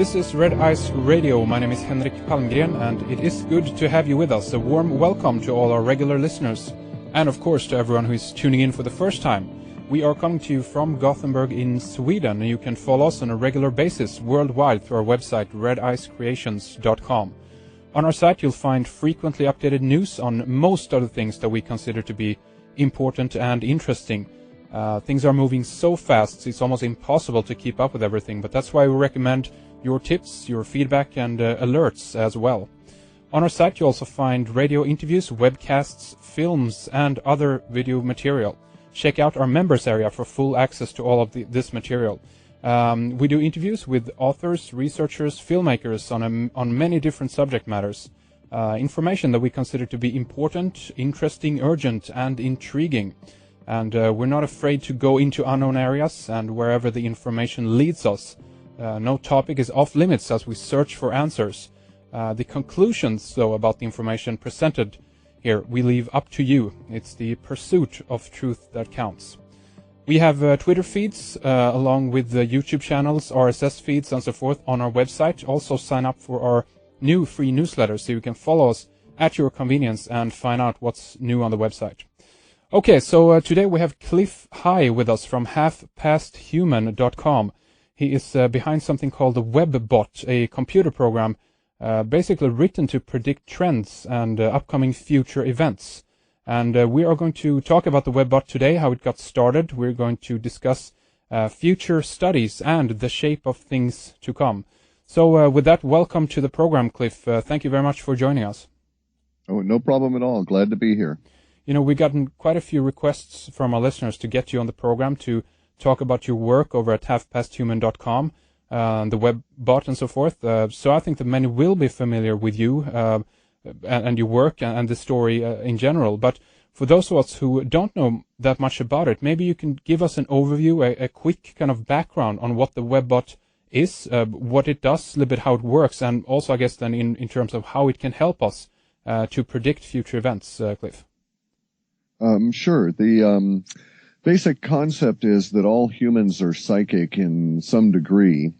This is Red Ice Radio. My name is Henrik Palmgren, and it is good to have you with us. A warm welcome to all our regular listeners, and of course to everyone who is tuning in for the first time. We are coming to you from Gothenburg in Sweden, and you can follow us on a regular basis worldwide through our website redicecreations.com. On our site you'll find frequently updated news on most of the things that we consider to be important and interesting. Things are moving so fast, it's almost impossible to keep up with everything, but that's why we recommend your tips, your feedback, and alerts as well. On our site you also find radio interviews, webcasts, films, and other video material. Check out our members area for full access to all of this material. We do interviews with authors, researchers, filmmakers on many different subject matters. Information that we consider to be important, interesting, urgent, and intriguing. And we're not afraid to go into unknown areas, and wherever the information leads us. No topic is off limits as we search for answers. The conclusions, though, about the information presented here, we leave up to you. It's the pursuit of truth that counts. We have Twitter feeds, along with the YouTube channels, RSS feeds, and so forth on our website. Also sign up for our new free newsletter so you can follow us at your convenience and find out what's new on the website. Okay, so today we have Clif with us from halfpasthuman.com. He is behind something called the WebBot, a computer program basically written to predict trends and upcoming future events. And we are going to talk about the WebBot today, how it got started. We're going to discuss future studies and the shape of things to come. So with that, welcome to the program, Clif. Thank you very much for joining us. Oh, no problem at all. Glad to be here. You know, we've gotten quite a few requests from our listeners to get you on the program to talk about your work over at halfpasthuman.com, the WebBot and so forth. So I think that many will be familiar with you and your work and the story in general. But for those of us who don't know that much about it, maybe you can give us an overview, a quick kind of background on what the WebBot is, what it does, a little bit how it works, and also I guess then in terms of how it can help us to predict future events, Clif. Sure. The basic concept is that all humans are psychic in some degree,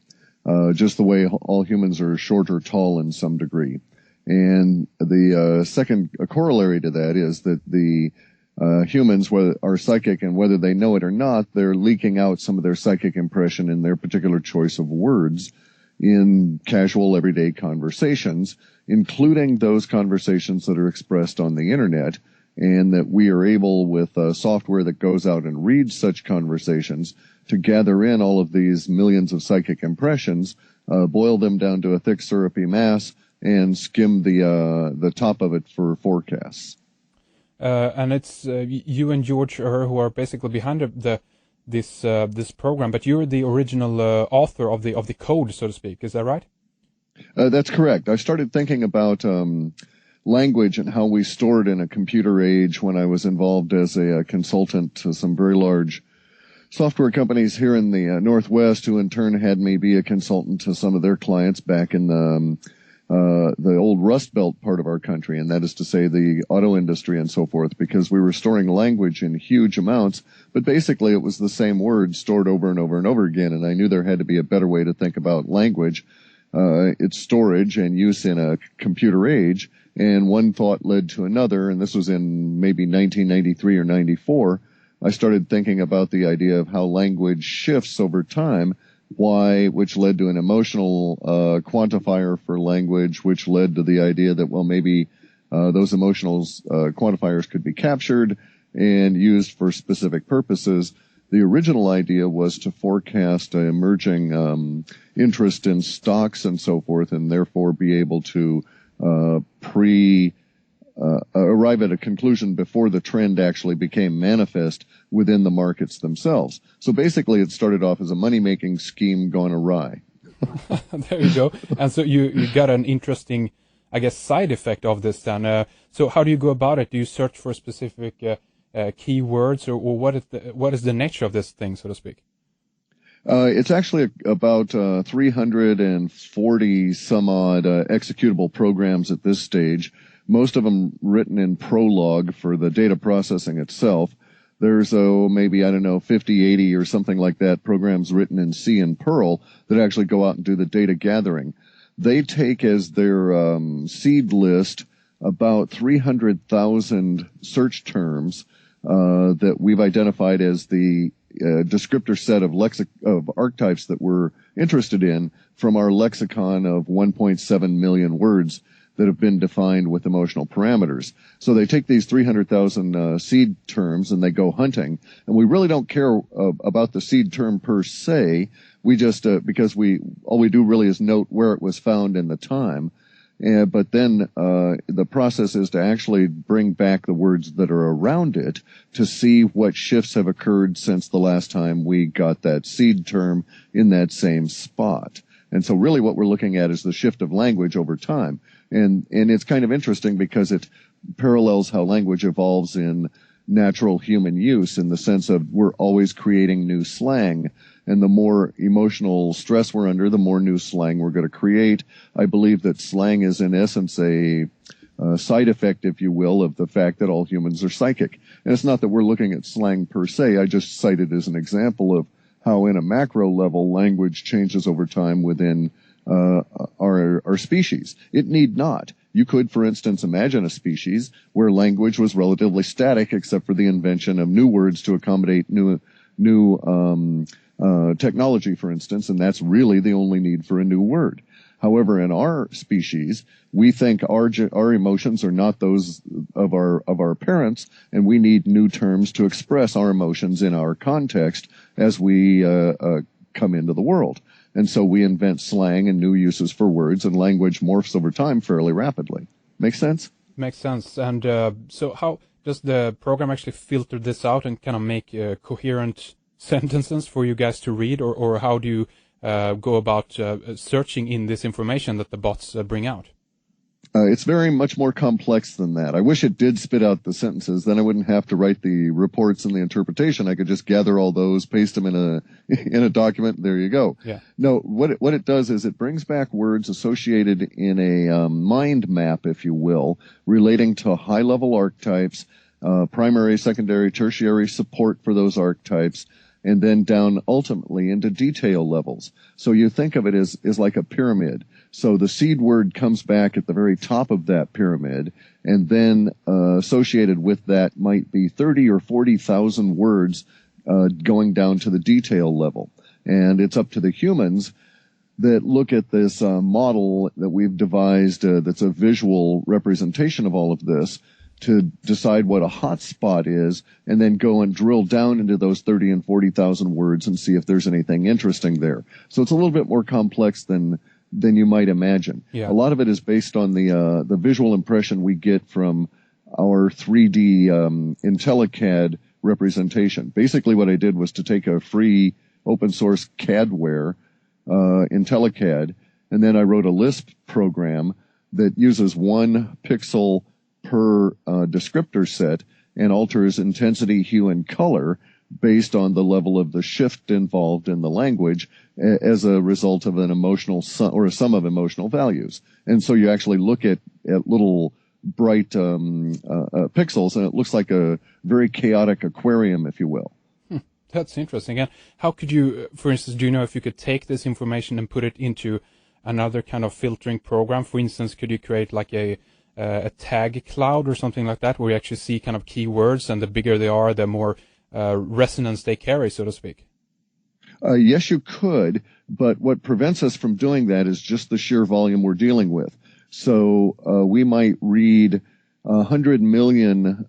just the way all humans are short or tall in some degree. And the second corollary to that is that the humans are psychic, and whether they know it or not, they're leaking out some of their psychic impression in their particular choice of words in casual everyday conversations, including those conversations that are expressed on the internet. And that we are able, with software that goes out and reads such conversations, to gather in all of these millions of psychic impressions, boil them down to a thick syrupy mass, and skim the top of it for forecasts. And it's you and George who are basically behind this program, but you're the original author of the code, so to speak. Is that right? That's correct. I started thinking about language and how we store it in a computer age when I was involved as a consultant to some very large software companies here in the Northwest, who in turn had me be a consultant to some of their clients back in the old Rust Belt part of our country, and that is to say the auto industry and so forth, because we were storing language in huge amounts, but basically it was the same word stored over and over and over again, and I knew there had to be a better way to think about language, its storage and use in a computer age. And one thought led to another, and this was in maybe 1993 or 94. I started thinking about the idea of how language shifts over time, which led to an emotional quantifier for language, which led to the idea that, well, maybe those emotional quantifiers could be captured and used for specific purposes. The original idea was to forecast emerging interest in stocks and so forth, and therefore be able to arrive at a conclusion before the trend actually became manifest within the markets themselves. So basically it started off as a money-making scheme gone awry. There you go. And so you got an interesting, I guess, side effect of this then. So how do you go about it? Do you search for specific keywords, or what is the nature of this thing, so to speak? It's actually about 340 some odd executable programs at this stage, most of them written in Prolog for the data processing itself. There's, maybe, I don't know, 50, 80 or something like that programs written in C and Perl that actually go out and do the data gathering. They take as their seed list about 300,000 search terms that we've identified as the descriptor set of archetypes that we're interested in from our lexicon of 1.7 million words that have been defined with emotional parameters. So they take these 300,000 seed terms and they go hunting. And we really don't care about the seed term per se. We just, because all we do really is note where it was found in the time. But then the process is to actually bring back the words that are around it to see what shifts have occurred since the last time we got that seed term in that same spot. And so really what we're looking at is the shift of language over time. And it's kind of interesting because it parallels how language evolves in natural human use in the sense of we're always creating new slang. And the more emotional stress we're under, the more new slang we're going to create. I believe that slang is in essence a side effect, if you will, of the fact that all humans are psychic. And it's not that we're looking at slang per se. I just cite it as an example of how in a macro level language changes over time within our species. It need not. You could, for instance, imagine a species where language was relatively static except for the invention of new words to accommodate new technology, for instance, and that's really the only need for a new word. However, in our species, we think our emotions are not those of our parents, and we need new terms to express our emotions in our context as we come into the world. And so we invent slang and new uses for words, and language morphs over time fairly rapidly. Make sense? Makes sense. And so how does the program actually filter this out and kind of make coherent sentences for you guys to read, or how do you go about searching in this information that the bots bring out? It's very much more complex than that. I wish it did spit out the sentences. Then I wouldn't have to write the reports and the interpretation. I could just gather all those, paste them in a document. There you go. Yeah. No, what it does is it brings back words associated in a mind map, if you will, relating to high-level archetypes, primary, secondary, tertiary support for those archetypes, and then down ultimately into detail levels. So you think of it as like a pyramid. So the seed word comes back at the very top of that pyramid, and then associated with that might be 30 or 40,000 words going down to the detail level. And it's up to the humans that look at this model that we've devised that's a visual representation of all of this to decide what a hot spot is, and then go and drill down into those 30 and 40,000 words and see if there's anything interesting there. So it's a little bit more complex than you might imagine. Yeah. A lot of it is based on the visual impression we get from our 3D IntelliCAD representation. Basically what I did was to take a free open source CADware, IntelliCAD, and then I wrote a Lisp program that uses 1 pixel per descriptor set and alters intensity, hue, and color based on the level of the shift involved in the language as a result of an emotional or a sum of emotional values. And so you actually look at little bright pixels, and it looks like a very chaotic aquarium, if you will. That's interesting. And how could you, for instance, do you know if you could take this information and put it into another kind of filtering program? For instance, could you create like a tag cloud or something like that, where you actually see kind of keywords, and the bigger they are, the more resonance they carry, so to speak? Yes, you could, but what prevents us from doing that is just the sheer volume we're dealing with. So we might read 100 million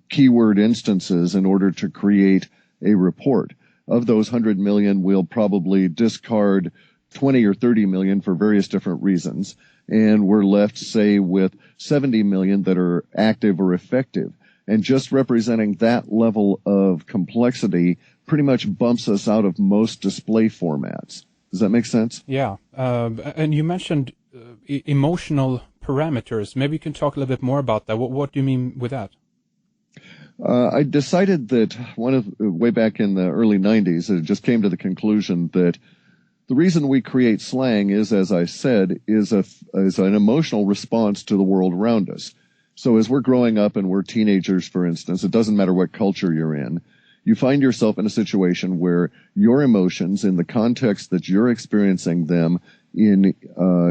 keyword instances in order to create a report. Of those 100 million, we'll probably discard 20 or 30 million for various different reasons, and we're left, say, with 70 million that are active or effective. And just representing that level of complexity pretty much bumps us out of most display formats. Does that make sense? Yeah. And you mentioned emotional parameters. Maybe you can talk a little bit more about that. What do you mean with that? I decided that way back in the early 90s, it just came to the conclusion that the reason we create slang is, as I said, is an emotional response to the world around us. So as we're growing up and we're teenagers, for instance, it doesn't matter what culture you're in, you find yourself in a situation where your emotions, in the context that you're experiencing them in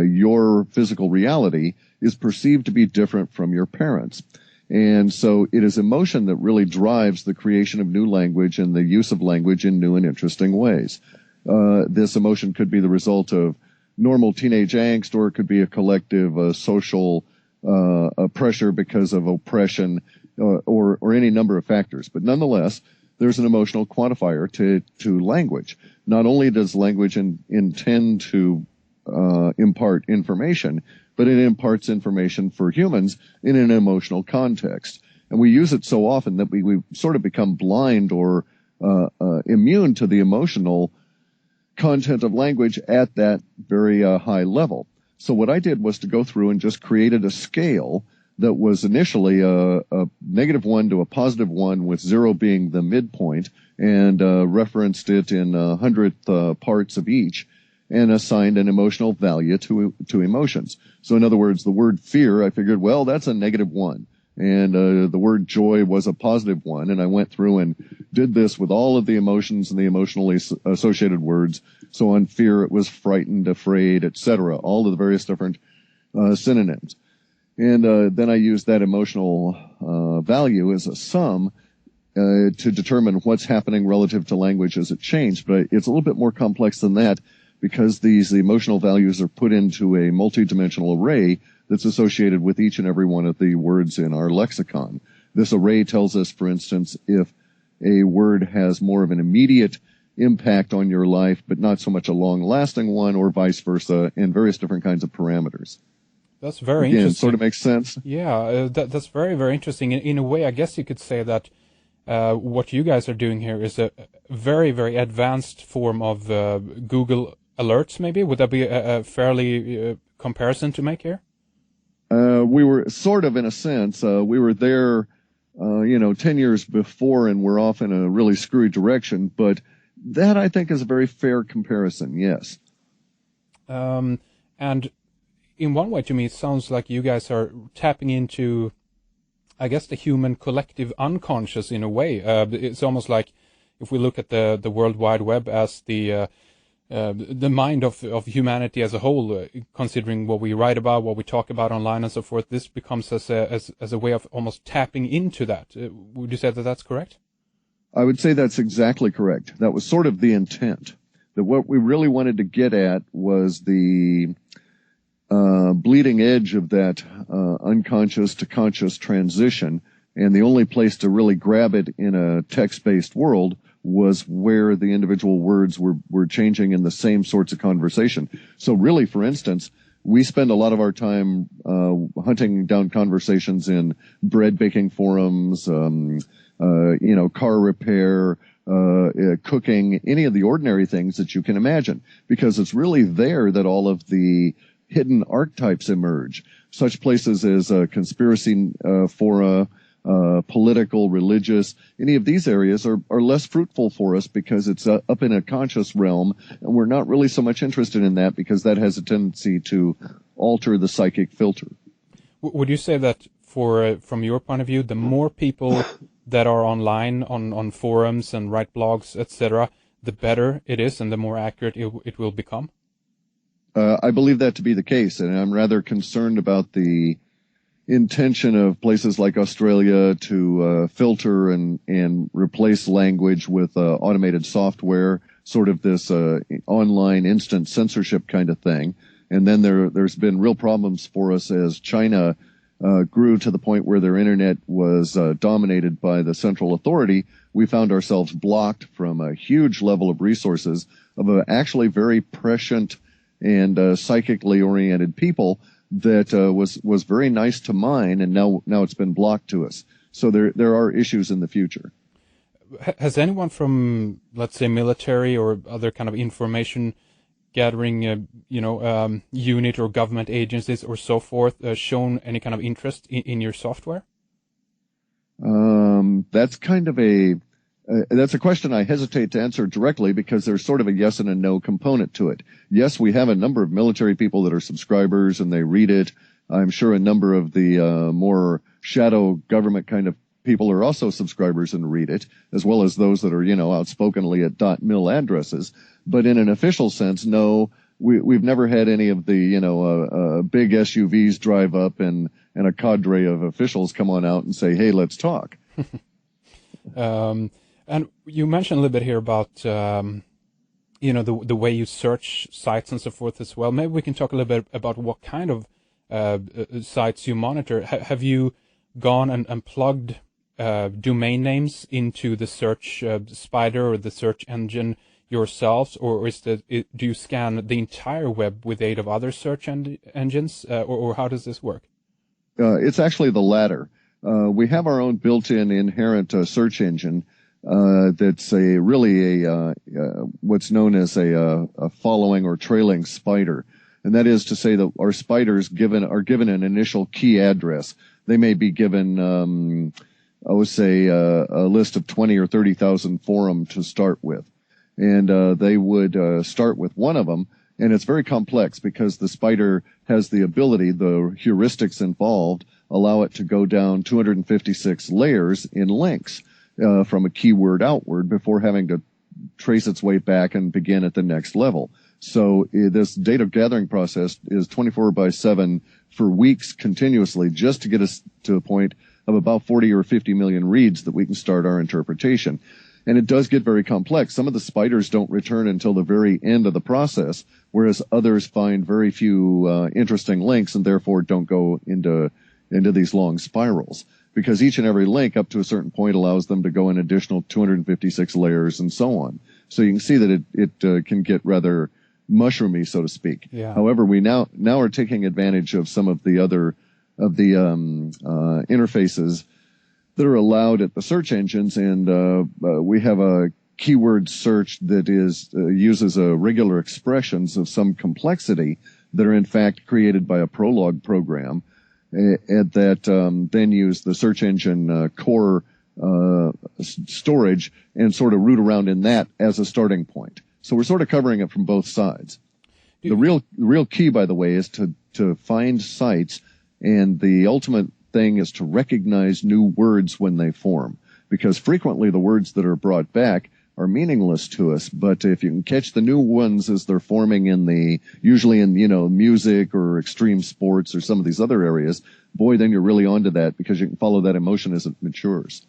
your physical reality, is perceived to be different from your parents. And so it is emotion that really drives the creation of new language and the use of language in new and interesting ways. This emotion could be the result of normal teenage angst, or it could be a collective social pressure because of oppression, or any number of factors. But nonetheless, there's an emotional quantifier to language. Not only does language intend to impart information, but it imparts information for humans in an emotional context. And we use it so often that we sort of become blind or immune to the emotional content of language at that very high level. So what I did was to go through and just created a scale that was initially a -1 to a +1, with 0 being the midpoint, and referenced it in hundredth parts of each, and assigned an emotional value to emotions. So in other words, the word fear, I figured, well, that's a -1. And the word joy was a +1. And I went through and did this with all of the emotions and the emotionally associated words. So on fear, it was frightened, afraid, etc., all of the various different synonyms. And then I used that emotional value as a sum to determine what's happening relative to language as it changed. But it's a little bit more complex than that, because these emotional values are put into a multidimensional array that's associated with each and every one of the words in our lexicon. This array tells us, for instance, if a word has more of an immediate impact on your life, but not so much a long-lasting one, or vice versa, and various different kinds of parameters. That's very interesting. Sort of makes sense. Yeah, that's very, very interesting. In a way, I guess you could say that what you guys are doing here is a very, very advanced form of Google Alerts, maybe? Would that be a fairly comparison to make here? We were sort of, in a sense, we were there, 10 years before, and we're off in a really screwy direction, but that, I think, is a very fair comparison, yes. And in one way, to me, it sounds like you guys are tapping into, I guess, the human collective unconscious in a way. It's almost like if we look at the World Wide Web as the mind of humanity as a whole, considering what we write about, what we talk about online and so forth, this becomes as a way of almost tapping into that. Would you say that that's correct? I would say that's exactly correct. That was sort of the intent. That what we really wanted to get at was the bleeding edge of that unconscious to conscious transition, and the only place to really grab it in a text-based world was where the individual words were changing in the same sorts of conversation. So really, for instance, we spend a lot of our time hunting down conversations in bread baking forums, car repair, cooking, any of the ordinary things that you can imagine, because it's really there that all of the hidden archetypes emerge. Such places as conspiracy fora, political, religious, any of these areas are less fruitful for us because it's up in a conscious realm, and we're not really so much interested in that because that has a tendency to alter the psychic filter. Would you say that from your point of view, the more people that are online on forums and write blogs, etc., the better it is and the more accurate it will become? I believe that to be the case, and I'm rather concerned about the intention of places like Australia to filter and replace language with automated software, sort of this online instant censorship kind of thing. And then there's been real problems for us as China grew to the point where their internet was dominated by the central authority. We found ourselves blocked from a huge level of resources of actually very prescient and psychically oriented people that was very nice to mine, and now it's been blocked to us. So there are issues in the future. Has anyone from, let's say, military or other kind of information gathering, unit or government agencies or so forth shown any kind of interest in your software? That's kind of that's a question I hesitate to answer directly because there's sort of a yes and a no component to it. Yes, we have a number of military people that are subscribers and they read it I'm sure a number of the more shadow government kind of people are also subscribers and read it, as well as those that are, outspokenly at .mil addresses. But in an official sense, no, we've never had any of the, big SUVs drive up and a cadre of officials come on out and say, hey, let's talk. And you mentioned a little bit here about, the way you search sites and so forth as well. Maybe we can talk a little bit about what kind of sites you monitor. Have you gone and plugged domain names into the search spider or the search engine yourselves, or do you scan the entire web with aid of other search engines, or how does this work? It's actually the latter. We have our own built-in inherent search engine that's what's known as a following or trailing spider. And that is to say that our spiders are given an initial key address. They may be given, a list of 20 or 30,000 forum to start with. And they would start with one of them. And it's very complex because the spider has the ability, the heuristics involved, allow it to go down 256 layers in links from a keyword outward before having to trace its way back and begin at the next level. So this data gathering process is 24/7 for weeks continuously just to get us to a point of about 40 or 50 million reads that we can start our interpretation. And it does get very complex. Some of the spiders don't return until the very end of the process, whereas others find very few interesting links and therefore don't go into these long spirals. Because each and every link up to a certain point allows them to go an additional 256 layers and so on. So you can see that it can get rather mushroomy, so to speak. Yeah. However, we now are taking advantage of some of the other interfaces that are allowed at the search engines, and we have a keyword search that uses regular expressions of some complexity that are in fact created by a Prolog program, and that then use the search engine core storage and sort of root around in that as a starting point. So we're sort of covering it from both sides. The real key, by the way, is to find sites, and the ultimate thing is to recognize new words when they form, because frequently the words that are brought back are meaningless to us, but if you can catch the new ones as they're forming usually in music or extreme sports or some of these other areas, boy, then you're really onto that, because you can follow that emotion as it matures.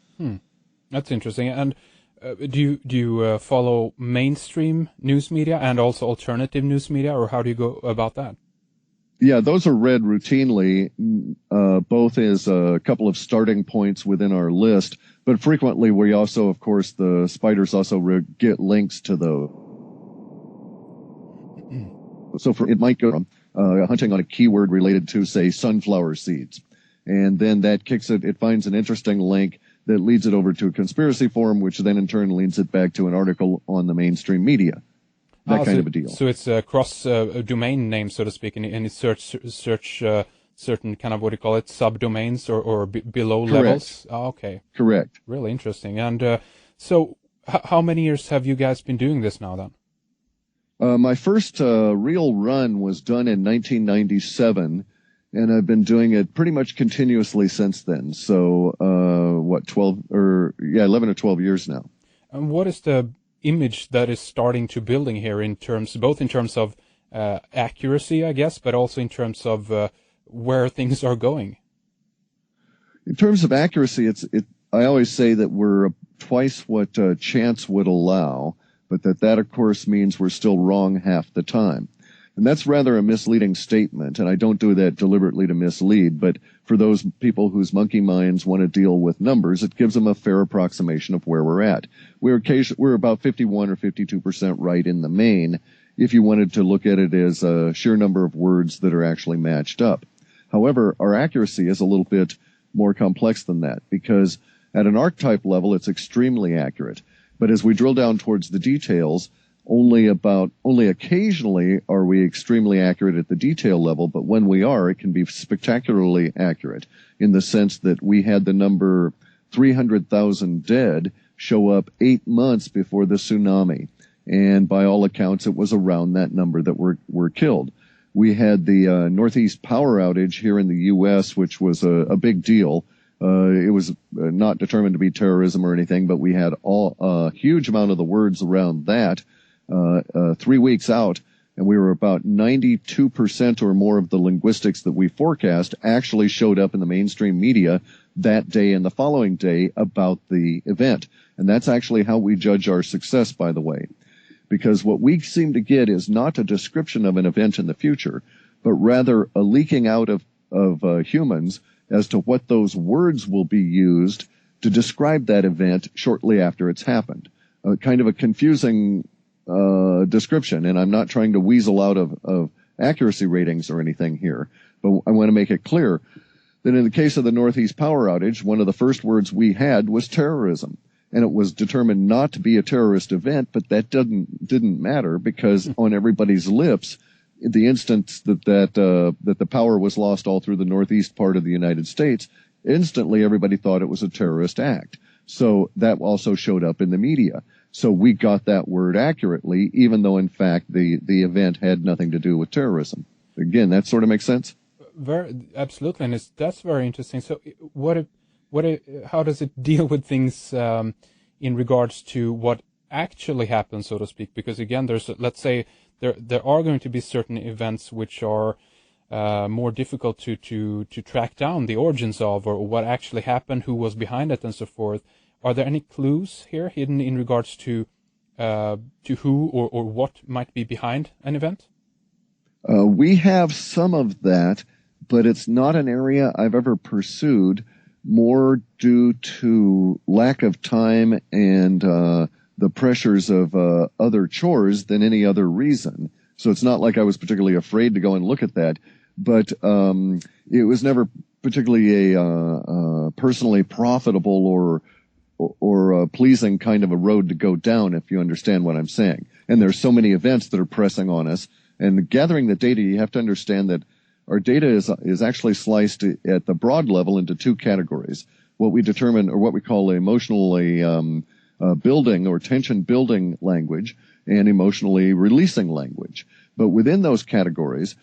That's interesting. And do you follow mainstream news media and also alternative news media, or how do you go about that? Yeah, those are read routinely, both as a couple of starting points within our list, but frequently we also, of course, the spiders also get links to those. So it might go from hunting on a keyword related to, say, sunflower seeds. And then that it finds an interesting link that leads it over to a conspiracy forum, which then in turn leads it back to an article on the mainstream media. That kind of a deal. So it's a cross domain name, so to speak, and you search certain kind of, what do you call it, subdomains or below Correct. Levels? Oh, okay. Correct. Really interesting. And so how many years have you guys been doing this now then? My first real run was done in 1997, and I've been doing it pretty much continuously since then. So 11 or 12 years now. And what is the image that is starting to building here both in terms of accuracy, I guess, but also in terms of where things are going? In terms of accuracy, I always say that we're twice what chance would allow, but that of course means we're still wrong half the time. And that's rather a misleading statement, and I don't do that deliberately to mislead, but for those people whose monkey minds want to deal with numbers, it gives them a fair approximation of where we're at. We're about 51 or 52% right in the main, if you wanted to look at it as a sheer number of words that are actually matched up. However, our accuracy is a little bit more complex than that, because at an archetype level, it's extremely accurate. But as we drill down towards the details, only occasionally are we extremely accurate at the detail level, but when we are, it can be spectacularly accurate in the sense that we had the number 300,000 dead show up 8 months before the tsunami. And by all accounts, it was around that number that were killed. We had the Northeast power outage here in the U.S., which was a big deal. It was not determined to be terrorism or anything, but we had a huge amount of the words around that 3 weeks out, and we were about 92% or more of the linguistics that we forecast actually showed up in the mainstream media that day and the following day about the event. And that's actually how we judge our success, by the way. Because what we seem to get is not a description of an event in the future, but rather a leaking out of humans as to what those words will be used to describe that event shortly after it's happened. Kind of a confusing description, and I'm not trying to weasel out of accuracy ratings or anything here, but I want to make it clear that in the case of the Northeast power outage, one of the first words we had was terrorism. And it was determined not to be a terrorist event, but that didn't matter, because on everybody's lips, the instant that the power was lost all through the northeast part of the United States, instantly everybody thought it was a terrorist act. So that also showed up in the media. So we got that word accurately, even though in fact the event had nothing to do with terrorism. Again, that sort of makes sense? Absolutely, and that's very interesting. So how does it deal with things in regards to what actually happens, so to speak? Because again, let's say there are going to be certain events which are more difficult to track down the origins of, or what actually happened, who was behind it, and so forth. Are there any clues here hidden in regards to who or what might be behind an event? We have some of that, but it's not an area I've ever pursued, more due to lack of time and the pressures of other chores than any other reason. So it's not like I was particularly afraid to go and look at that, but it was never particularly a personally profitable or pleasing kind of a road to go down, if you understand what I'm saying. And there's so many events that are pressing on us. And gathering the data, you have to understand that our data is actually sliced at the broad level into two categories. What we determine, or what we call emotionally building or tension building language, and emotionally releasing language. But within those categories,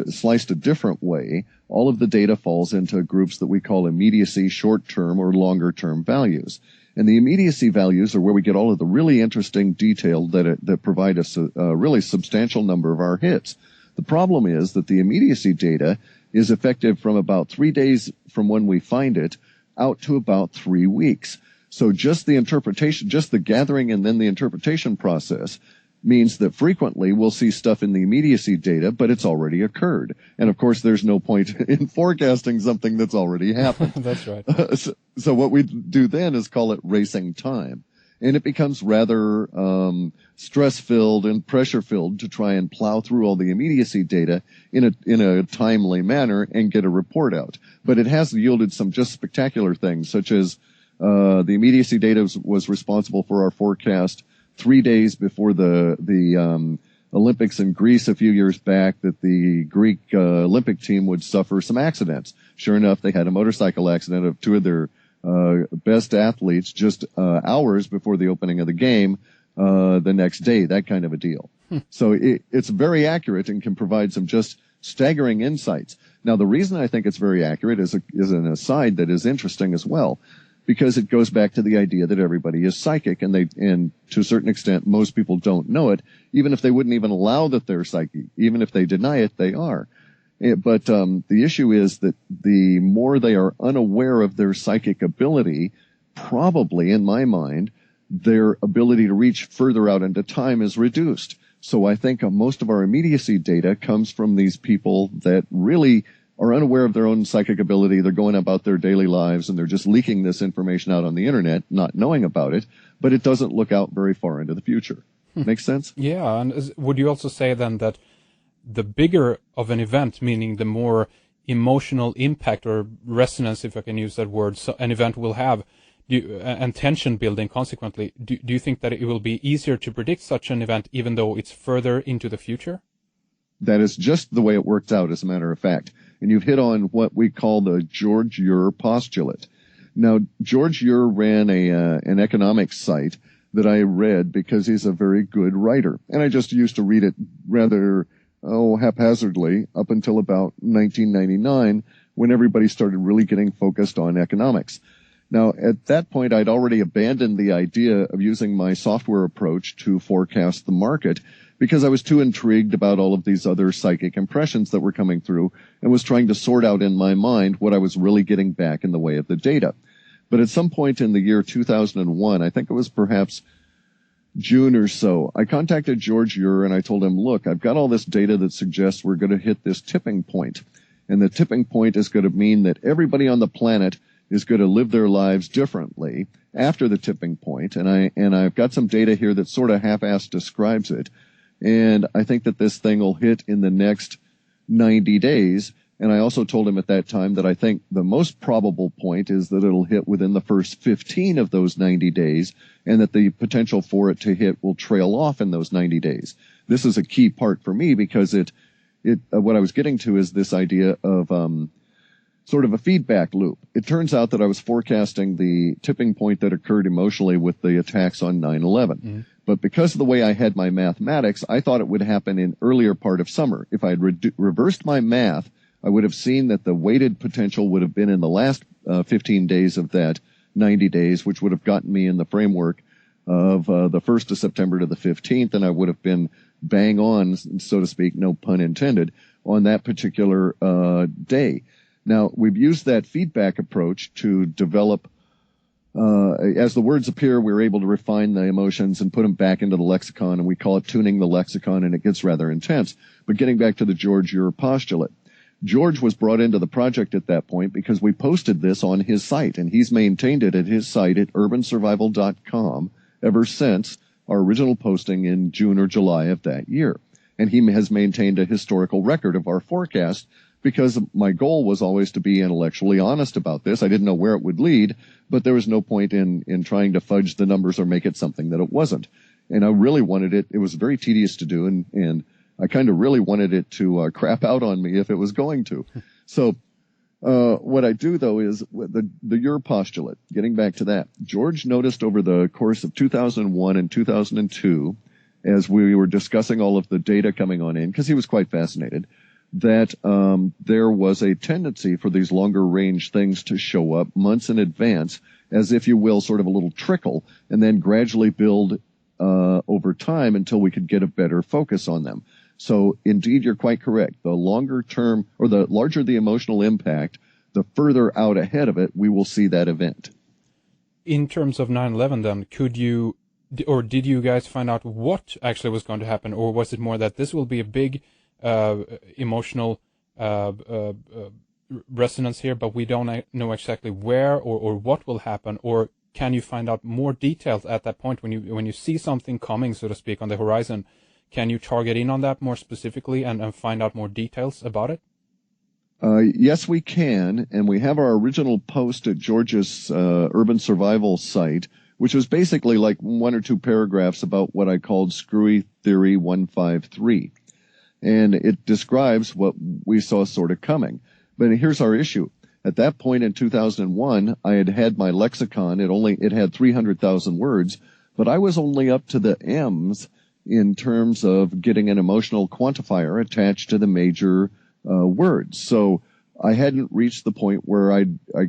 sliced a different way, all of the data falls into groups that we call immediacy, short-term, or longer-term values. And the immediacy values are where we get all of the really interesting detail that provide us a really substantial number of our hits. The problem is that the immediacy data is effective from about 3 days from when we find it out to about 3 weeks. So just the interpretation, just the gathering and then the interpretation process means that frequently we'll see stuff in the immediacy data, but it's already occurred. And of course, there's no point in forecasting something that's already happened. That's right. So what we do then is call it racing time. And it becomes rather stress-filled and pressure-filled to try and plow through all the immediacy data in a timely manner and get a report out. But it has yielded some just spectacular things, such as the immediacy data was responsible for our forecast 3 days before the Olympics in Greece a few years back, that the Greek Olympic team would suffer some accidents. Sure enough, they had a motorcycle accident of two of their best athletes just hours before the opening of the game the next day, that kind of a deal. So it's very accurate and can provide some just staggering insights. Now, the reason I think it's very accurate is an aside that is interesting as well, because it goes back to the idea that everybody is psychic, and to a certain extent, most people don't know it, even if they wouldn't even allow that they're psychic. Even if they deny it, they are. But the issue is that the more they are unaware of their psychic ability, probably, in my mind, their ability to reach further out into time is reduced. So I think most of our immediacy data comes from these people that really are unaware of their own psychic ability. They're going about their daily lives, and they're just leaking this information out on the internet, not knowing about it, but it doesn't look out very far into the future. Makes sense? Yeah, and would you also say then that the bigger of an event, meaning the more emotional impact or resonance, if I can use that word, so an event will have, and tension building consequently, do you think that it will be easier to predict such an event even though it's further into the future? That is just the way it worked out, as a matter of fact. And you've hit on what we call the George Ure postulate. Now, George Ure ran an economics site that I read because he's a very good writer. And I just used to read it rather haphazardly up until about 1999, when everybody started really getting focused on economics. Now, at that point, I'd already abandoned the idea of using my software approach to forecast the market because I was too intrigued about all of these other psychic impressions that were coming through and was trying to sort out in my mind what I was really getting back in the way of the data. But at some point in the year 2001, I think it was perhaps June or so, I contacted George Ure and I told him, look, I've got all this data that suggests we're going to hit this tipping point. And the tipping point is going to mean that everybody on the planet is going to live their lives differently after the tipping point. And I've got some data here that sort of half-assed describes it. And I think that this thing will hit in the next 90 days. And I also told him at that time that I think the most probable point is that it'll hit within the first 15 of those 90 days, and that the potential for it to hit will trail off in those 90 days. This is a key part for me because what I was getting to is this idea of sort of a feedback loop. It turns out that I was forecasting the tipping point that occurred emotionally with the attacks on 9/11. Mm-hmm. But because of the way I had my mathematics, I thought it would happen in earlier part of summer. If I had reversed my math, I would have seen that the weighted potential would have been in the last 15 days of that 90 days, which would have gotten me in the framework of the 1st of September to the 15th, and I would have been bang on, so to speak, no pun intended, on that particular day. Now, we've used that feedback approach to develop, as the words appear, we're able to refine the emotions and put them back into the lexicon, and we call it tuning the lexicon, and it gets rather intense. But getting back to the George Ure postulate, George was brought into the project at that point because we posted this on his site, and he's maintained it at his site at urbansurvival.com ever since our original posting in June or July of that year. And he has maintained a historical record of our forecast because my goal was always to be intellectually honest about this. I didn't know where it would lead, but there was no point in trying to fudge the numbers or make it something that it wasn't. And I really wanted it. It was very tedious to do, and I kind of really wanted it to crap out on me if it was going to. So what I do, though, is the Ure postulate, getting back to that. George noticed over the course of 2001 and 2002, as we were discussing all of the data coming on in, because he was quite fascinated, that there was a tendency for these longer range things to show up months in advance, as if you will, sort of a little trickle, and then gradually build over time until we could get a better focus on them. So indeed, you're quite correct. The longer term, or the larger the emotional impact, the further out ahead of it we will see that event. In terms of 9/11 then, did you guys find out what actually was going to happen, or was it more that this will be a big emotional resonance here, but we don't know exactly where or what will happen? Or can you find out more details at that point when you see something coming, so to speak, on the horizon? Can you target in on that more specifically and find out more details about it? Yes, we can, and we have our original post at George's Urban Survival site, which was basically like 1 or 2 paragraphs about what I called Screwy Theory 153. And it describes what we saw sort of coming. But here's our issue. At that point in 2001, I had my lexicon. It had 300,000 words, but I was only up to the M's in terms of getting an emotional quantifier attached to the major words. So I hadn't reached the point where I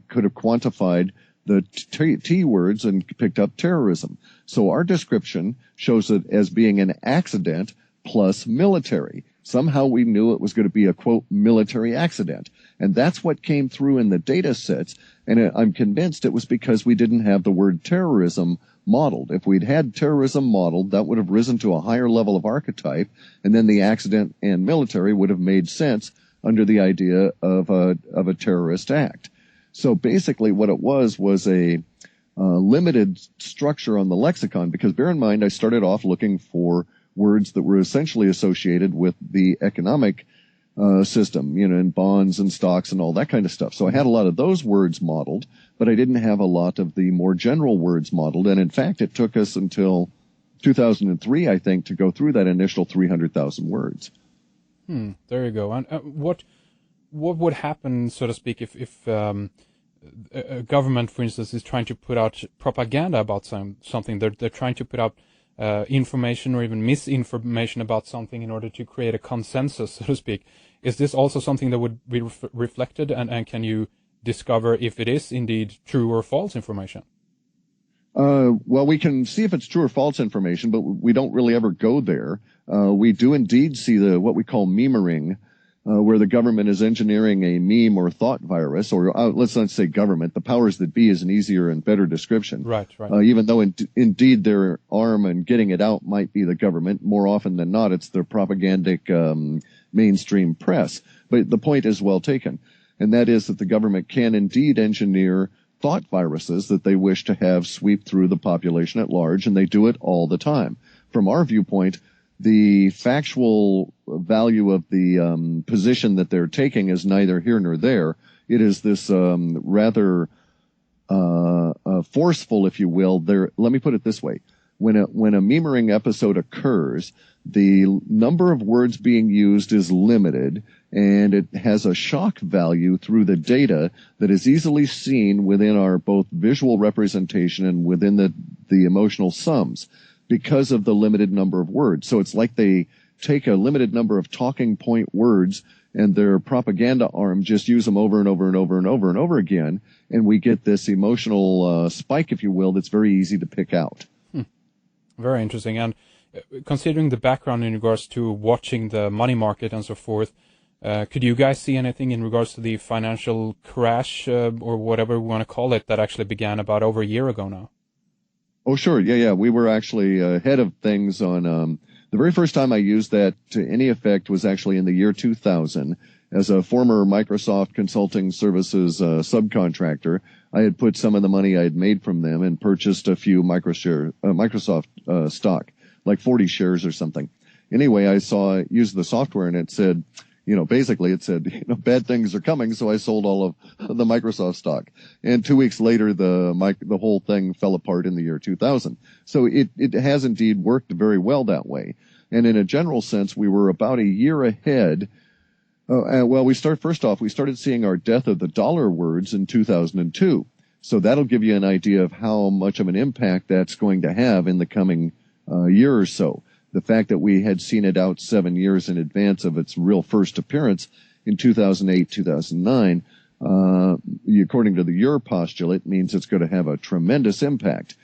could have quantified the T words and picked up terrorism. So our description shows it as being an accident plus military. Somehow we knew it was going to be a, quote, military accident. And that's what came through in the data sets. And I'm convinced it was because we didn't have the word terrorism modeled. If we'd had terrorism modeled, that would have risen to a higher level of archetype, and then the accident and military would have made sense under the idea of a terrorist act. So basically what it was a limited structure on the lexicon, because bear in mind, I started off looking for words that were essentially associated with the economic system, and bonds and stocks and all that kind of stuff. So I had a lot of those words modeled, but I didn't have a lot of the more general words modeled. And in fact, it took us until 2003, I think, to go through that initial 300,000 words. There you go. And what would happen, so to speak, if a government, for instance, is trying to put out propaganda about something? They're trying to put out information or even misinformation about something in order to create a consensus, so to speak. Is this also something that would be reflected, and can you discover if it is indeed true or false information? Well, we can see if it's true or false information, but we don't really ever go there. We do indeed see what we call memering, where the government is engineering a meme or thought virus, or let's not say government. The powers that be is an easier and better description. Right. Even though indeed their arm in getting it out might be the government, more often than not, it's their propagandic mainstream press. But the point is well taken, and that is that the government can indeed engineer thought viruses that they wish to have sweep through the population at large, and they do it all the time. From our viewpoint, the factual value of the position that they're taking is neither here nor there. It is this rather forceful, if you will. Let me put it this way. When a memering episode occurs, the number of words being used is limited, and it has a shock value through the data that is easily seen within our both visual representation and within the emotional sums because of the limited number of words. So it's like they take a limited number of talking point words and their propaganda arm just use them over and over and over and over and over again, and we get this emotional spike, if you will, that's very easy to pick out. Very interesting. And considering the background in regards to watching the money market and so forth, could you guys see anything in regards to the financial crash or whatever we want to call it that actually began about over a year ago now? Oh, sure. Yeah. We were actually ahead of things on the very first time I used that to any effect was actually in the year 2000. As a former Microsoft Consulting Services subcontractor, I had put some of the money I had made from them and purchased a few Microsoft stock, like 40 shares or something. Anyway, I used the software and it said, basically it said, bad things are coming. So I sold all of the Microsoft stock. And 2 weeks later, the whole thing fell apart in the year 2000. So it has indeed worked very well that way. And in a general sense, we were about a year ahead. Well, we started seeing our death of the dollar words in 2002. So that'll give you an idea of how much of an impact that's going to have in the coming year or so. The fact that we had seen it out 7 years in advance of its real first appearance in 2008, 2009, according to your postulate, means it's going to have a tremendous impact.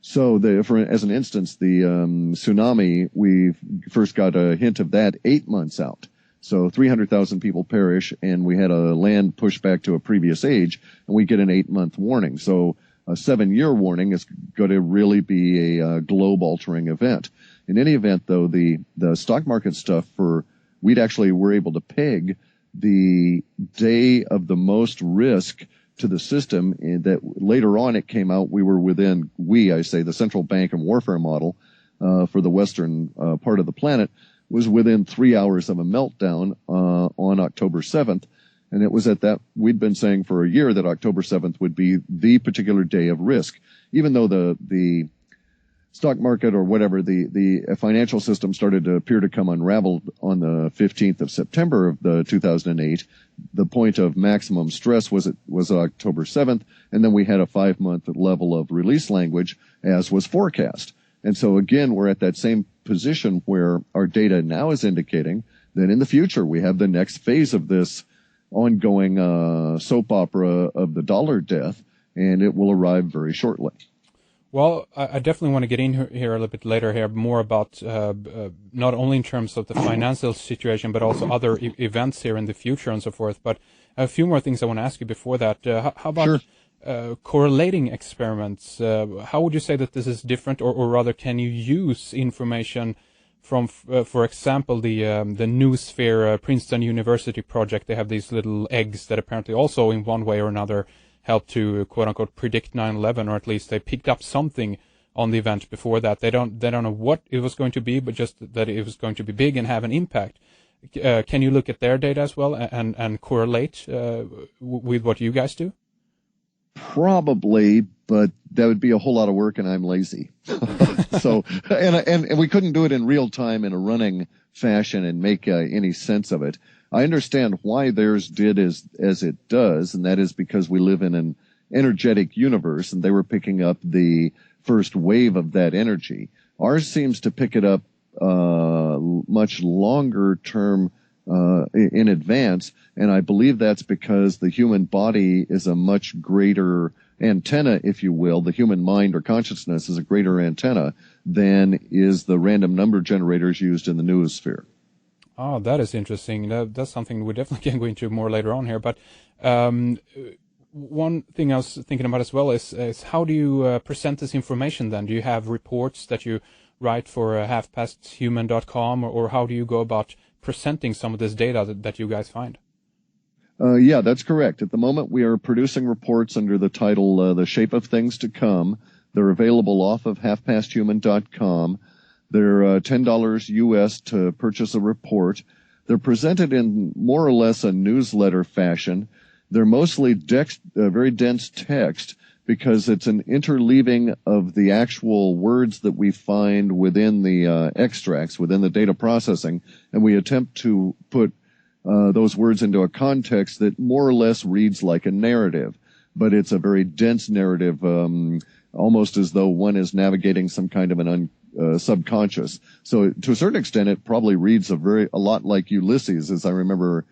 So as an instance, the tsunami, we first got a hint of that 8 months out. So 300,000 people perish, and we had a land pushed back to a previous age, and we get an 8-month warning. So a 7-year warning is going to really be a globe-altering event. In any event, though, the stock market stuff we'd actually were able to peg the day of the most risk to the system, and that later on it came out we were within, the central bank and warfare model for the western part of the planet, was within 3 hours of a meltdown on October 7th. And it was at that, we'd been saying for a year that October 7th would be the particular day of risk. Even though the stock market or whatever, the financial system started to appear to come unraveled on the 15th of September of the 2008, the point of maximum stress was October 7th. And then we had a 5-month level of release language as was forecast. And so again, we're at that same position where our data now is indicating that in the future we have the next phase of this ongoing soap opera of the dollar death, and it will arrive very shortly. Well, I definitely want to get in here a little bit later here more about not only in terms of the financial situation, but also other events here in the future and so forth. But a few more things I want to ask you before that. How about correlating experiments? How would you say that this is different, or rather, can you use information from, for example, the noosphere Princeton University project? They have these little eggs that apparently also, in one way or another, help to quote unquote predict 9/11, or at least they picked up something on the event before that. They don't know what it was going to be, but just that it was going to be big and have an impact. Can you look at their data as well and correlate with what you guys do? Probably, but that would be a whole lot of work, and I'm lazy. So, and we couldn't do it in real time in a running fashion and make any sense of it. I understand why theirs did as it does, and that is because we live in an energetic universe, and they were picking up the first wave of that energy. Ours seems to pick it up much longer term in advance, and I believe that's because the human body is a much greater antenna, if you will. The human mind or consciousness is a greater antenna than is the random number generators used in the noosphere. Oh, that is interesting. That's something we definitely can go into more later on here. But one thing I was thinking about as well is how do you present this information then? Do you have reports that you write for halfpasthuman.com, or how do you go about presenting some of this data that you guys find? Yeah, that's correct. At the moment, we are producing reports under the title The Shape of Things to Come. They're available off of halfpasthuman.com. They're $10 US to purchase a report. They're presented in more or less a newsletter fashion. They're mostly very dense text because it's an interleaving of the actual words that we find within the extracts, within the data processing, and we attempt to put those words into a context that more or less reads like a narrative. But it's a very dense narrative, almost as though one is navigating some kind of an subconscious. So to a certain extent, it probably reads a lot like Ulysses, as I remember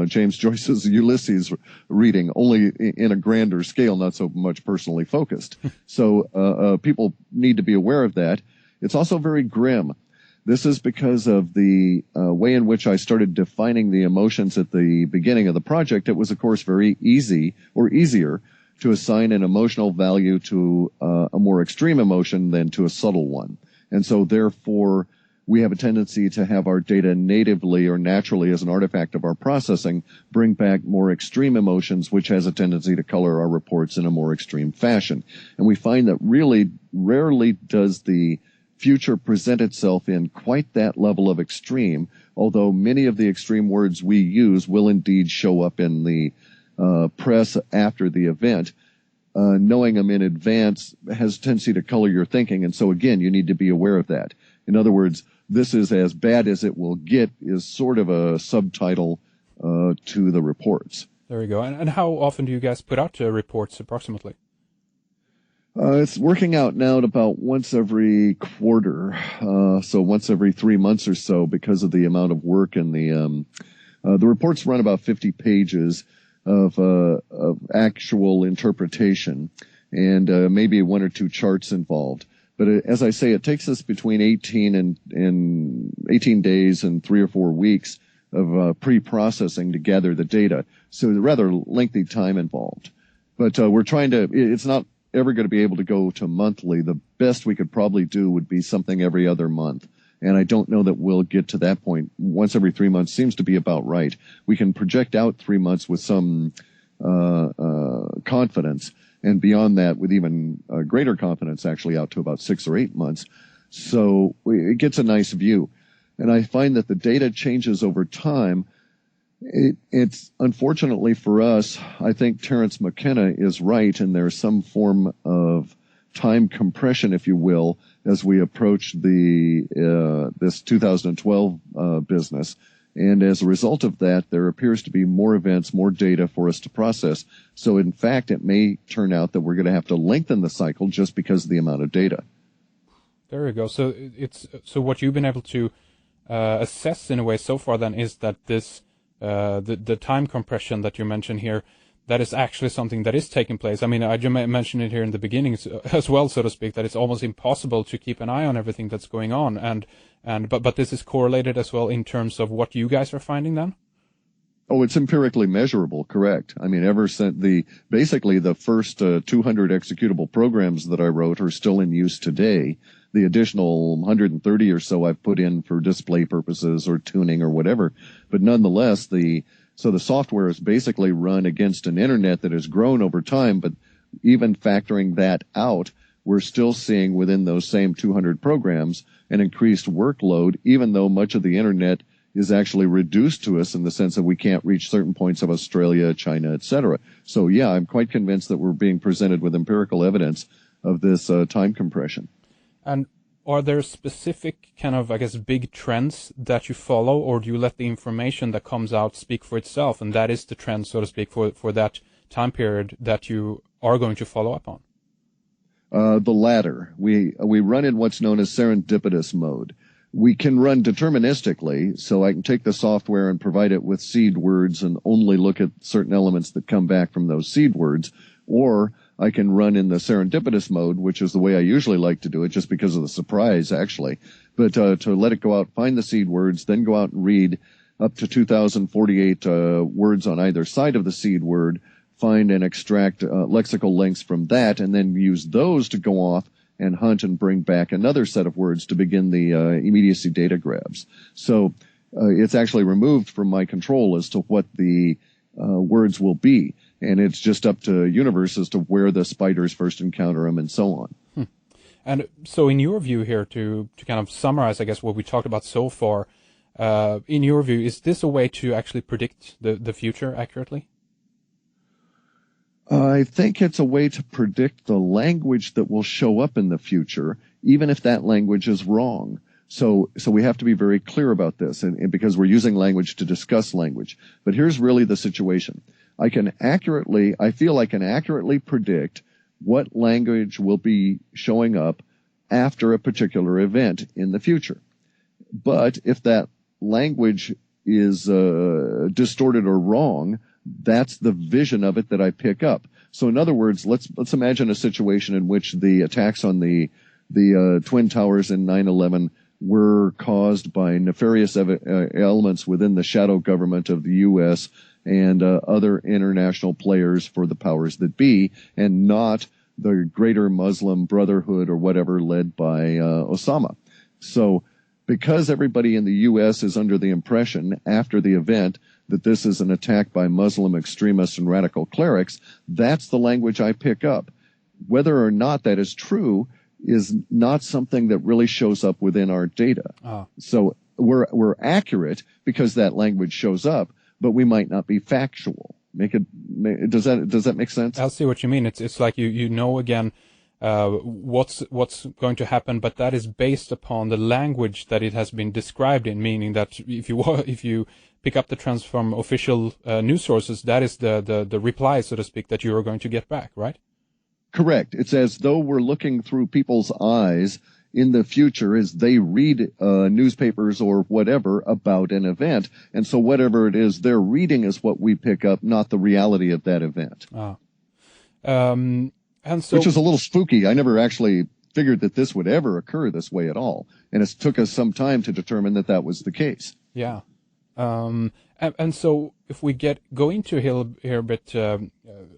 James Joyce's Ulysses reading, only in a grander scale, not so much personally focused. So people need to be aware of that. It's also very grim. This is because of the way in which I started defining the emotions at the beginning of the project. It was, of course, very easier to assign an emotional value to a more extreme emotion than to a subtle one. And so, therefore, we have a tendency to have our data natively or naturally as an artifact of our processing bring back more extreme emotions, which has a tendency to color our reports in a more extreme fashion. And we find that really rarely does the future present itself in quite that level of extreme, although many of the extreme words we use will indeed show up in the press after the event. Knowing them in advance has a tendency to color your thinking, and so again, you need to be aware of that. In other words, this is as bad as it will get is sort of a subtitle to the reports. There you go. And how often do you guys put out reports approximately? It's working out now at about once every quarter, so once every 3 months or so, because of the amount of work and the reports run about 50 pages of actual interpretation and maybe 1 or 2 charts involved. But as I say, it takes us between 18 days and 3 or 4 weeks of pre-processing to gather the data. So a rather lengthy time involved. But we're trying to. It's not ever going to be able to go to monthly. The best we could probably do would be something every other month. And I don't know that we'll get to that point. Once every 3 months seems to be about right. We can project out 3 months with some confidence, and beyond that with even greater confidence, actually out to about 6 or 8 months. So it gets a nice view. And I find that the data changes over time. It's unfortunately for us, I think Terence McKenna is right, and there's some form of time compression, if you will, as we approach this 2012 business. And as a result of that, there appears to be more events, more data for us to process. So in fact, it may turn out that we're going to have to lengthen the cycle just because of the amount of data. There you go. So so what you've been able to assess in a way so far then is that this the time compression that you mentioned here, that is actually something that is taking place. I mean, I just mentioned it here in the beginning as well, so to speak, that it's almost impossible to keep an eye on everything that's going on. But this is correlated as well in terms of what you guys are finding then? Oh, it's empirically measurable, correct. I mean, ever since basically the first 200 executable programs that I wrote are still in use today. The additional 130 or so I've put in for display purposes or tuning or whatever. But nonetheless, so the software is basically run against an internet that has grown over time, but even factoring that out, we're still seeing within those same 200 programs an increased workload, even though much of the internet is actually reduced to us in the sense that we can't reach certain points of Australia, China, etc. So yeah, I'm quite convinced that we're being presented with empirical evidence of this time compression. And are there specific kind of, I guess, big trends that you follow, or do you let the information that comes out speak for itself, and that is the trend, so to speak, for that time period that you are going to follow up on? The latter. We run in what's known as serendipitous mode. We can run deterministically, so I can take the software and provide it with seed words and only look at certain elements that come back from those seed words, or I can run in the serendipitous mode, which is the way I usually like to do it, just because of the surprise, actually. But to let it go out, find the seed words, then go out and read up to 2,048 words on either side of the seed word, find and extract lexical links from that, and then use those to go off and hunt and bring back another set of words to begin the immediacy data grabs. So it's actually removed from my control as to what the words will be. And it's just up to universe as to where the spiders first encounter them and so on. And so in your view here, to kind of summarize, I guess, what we talked about so far, in your view, is this a way to actually predict the future accurately? I think it's a way to predict the language that will show up in the future, even if that language is wrong. So we have to be very clear about this, and because we're using language to discuss language. But here's really the situation. I feel I can accurately predict what language will be showing up after a particular event in the future. But if that language is distorted or wrong, that's the vision of it that I pick up. So in other words, let's imagine a situation in which the attacks on the Twin Towers in 9/11 were caused by nefarious elements within the shadow government of the U.S. and other international players for the powers that be, and not the greater Muslim Brotherhood or whatever led by Osama. So because everybody in the U.S. is under the impression after the event that this is an attack by Muslim extremists and radical clerics, that's the language I pick up. Whether or not that is true is not something that really shows up within our data. So we're accurate because that language shows up, but we might not be factual. Does that make sense? I'll see what you mean. It's like you know again what's going to happen, but that is based upon the language that it has been described in, meaning that if you pick up the trends from official news sources, that is the reply, so to speak, that you are going to get back, right? Correct. It's as though we're looking through people's eyes in the future as they read newspapers or whatever about an event. And so whatever it is they're reading is what we pick up, not the reality of that event. And so, which is a little spooky. I never actually figured that this would ever occur this way at all. And it took us some time to determine that was the case. Yeah. And so if we go into here a bit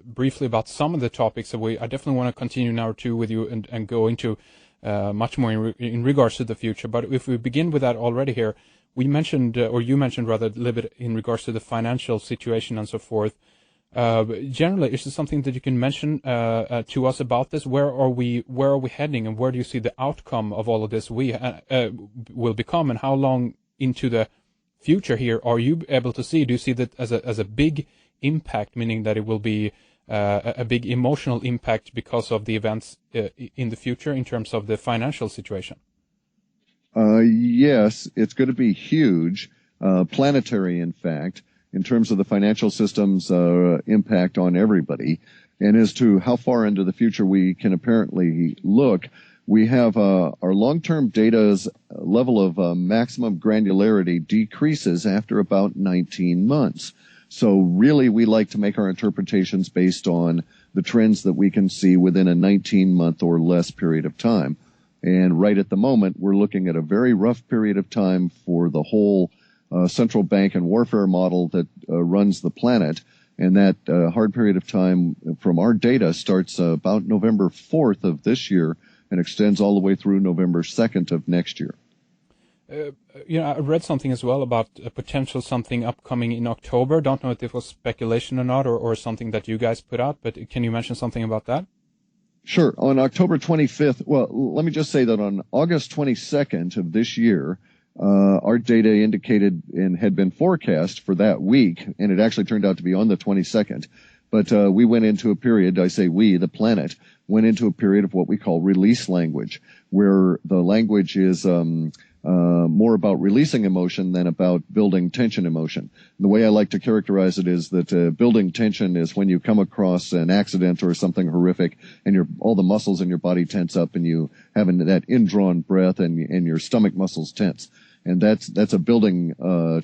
briefly about some of the topics that I definitely want to continue an hour or two with you and go into much more in regards to the future. But if we begin with that already here, you mentioned rather a little bit in regards to the financial situation and so forth. Generally, is there something that you can mention to us about this? Where are we heading, and where do you see the outcome of all of this will become, and how long into the future here are you able to see? Do you see that as a big impact, meaning that it will be a big emotional impact because of the events in the future in terms of the financial situation? Yes, it's going to be huge, planetary, in fact, in terms of the financial system's impact on everybody. And as to how far into the future we can apparently look, we have our long-term data's level of maximum granularity decreases after about 19 months. So really, we like to make our interpretations based on the trends that we can see within a 19-month or less period of time. And right at the moment, we're looking at a very rough period of time for the whole central bank and warfare model that runs the planet. And that hard period of time from our data starts about November 4th of this year and extends all the way through November 2nd of next year. I read something as well about a potential something upcoming in October. Don't know if it was speculation or not, or something that you guys put out, but can you mention something about that? Sure. On October 25th, well, let me just say that on August 22nd of this year, our data indicated and had been forecast for that week, and it actually turned out to be on the 22nd. But we went into a period, I say we, the planet, went into a period of what we call release language, where the language is more about releasing emotion than about building tension emotion. The way I like to characterize it is that building tension is when you come across an accident or something horrific and all the muscles in your body tense up and you have that indrawn breath and your stomach muscles tense. And that's a building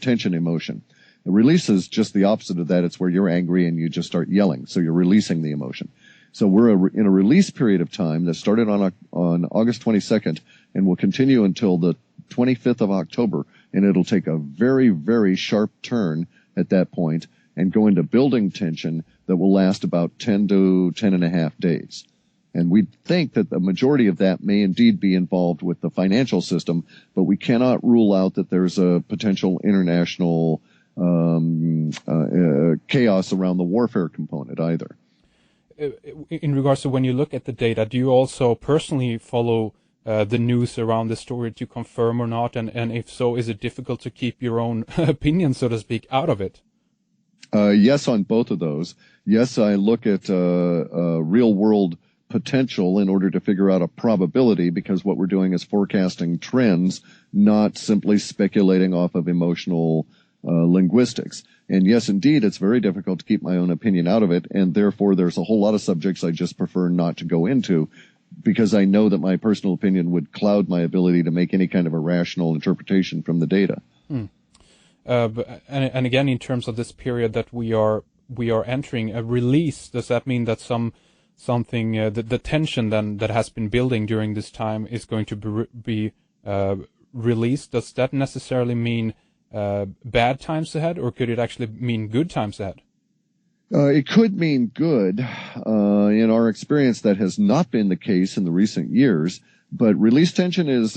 tension emotion. The release is just the opposite of that. It's where you're angry and you just start yelling. So you're releasing the emotion. So we're in a release period of time that started on August 22nd and will continue until the 25th of October, and it'll take a very, very sharp turn at that point and go into building tension that will last about 10 to 10 and a half days. And we think that the majority of that may indeed be involved with the financial system, but we cannot rule out that there's a potential international chaos around the warfare component either. In regards to when you look at the data, do you also personally follow the news around the story to confirm or not? And if so, is it difficult to keep your own opinion, so to speak, out of it? Yes, on both of those. Yes, I look at real world potential in order to figure out a probability, because what we're doing is forecasting trends, not simply speculating off of emotional linguistics. And yes, indeed, it's very difficult to keep my own opinion out of it, and therefore there's a whole lot of subjects I just prefer not to go into, because I know that my personal opinion would cloud my ability to make any kind of a rational interpretation from the data. And again, in terms of this period that we are entering, a release, does that mean that something the tension then that has been building during this time is going to be released? Does that necessarily mean bad times ahead, or could it actually mean good times ahead? It could mean good. In our experience, that has not been the case in the recent years. But release tension is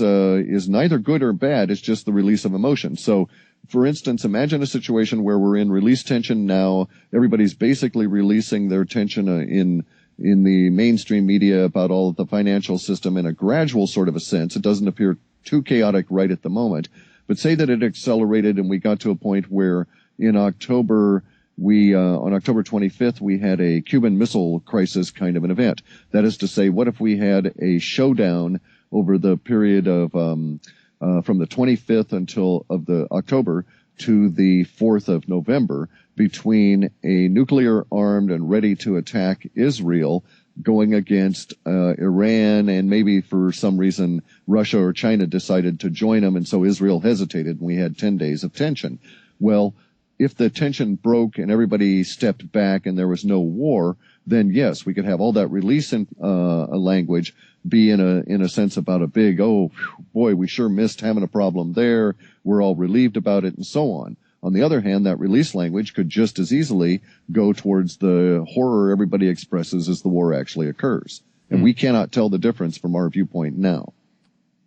neither good or bad. It's just the release of emotion. So, for instance, imagine a situation where we're in release tension now. Everybody's basically releasing their tension in the mainstream media about all of the financial system in a gradual sort of a sense. It doesn't appear too chaotic right at the moment. But say that it accelerated and we got to a point where in October, on October 25th, we had a Cuban Missile Crisis kind of an event. That is to say, what if we had a showdown over the period of from the 25th until of the October to the 4th of November between a nuclear-armed and ready-to-attack Israel going against Iran, and maybe for some reason Russia or China decided to join them, and so Israel hesitated, and we had 10 days of tension. Well, if the tension broke and everybody stepped back and there was no war, then yes, we could have all that release in language be in a sense about a big, oh boy, we sure missed having a problem there. We're all relieved about it, and so on. On the other hand, that release language could just as easily go towards the horror everybody expresses as the war actually occurs. And we cannot tell the difference from our viewpoint now.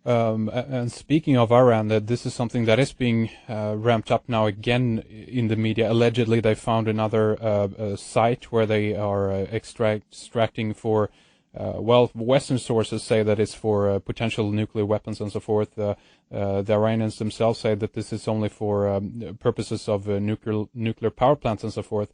And speaking of Iran, this is something that is being ramped up now again in the media. Allegedly, they found another site where they are extracting for, Western sources say that it's for potential nuclear weapons and so forth. The Iranians themselves say that this is only for purposes of nuclear power plants and so forth.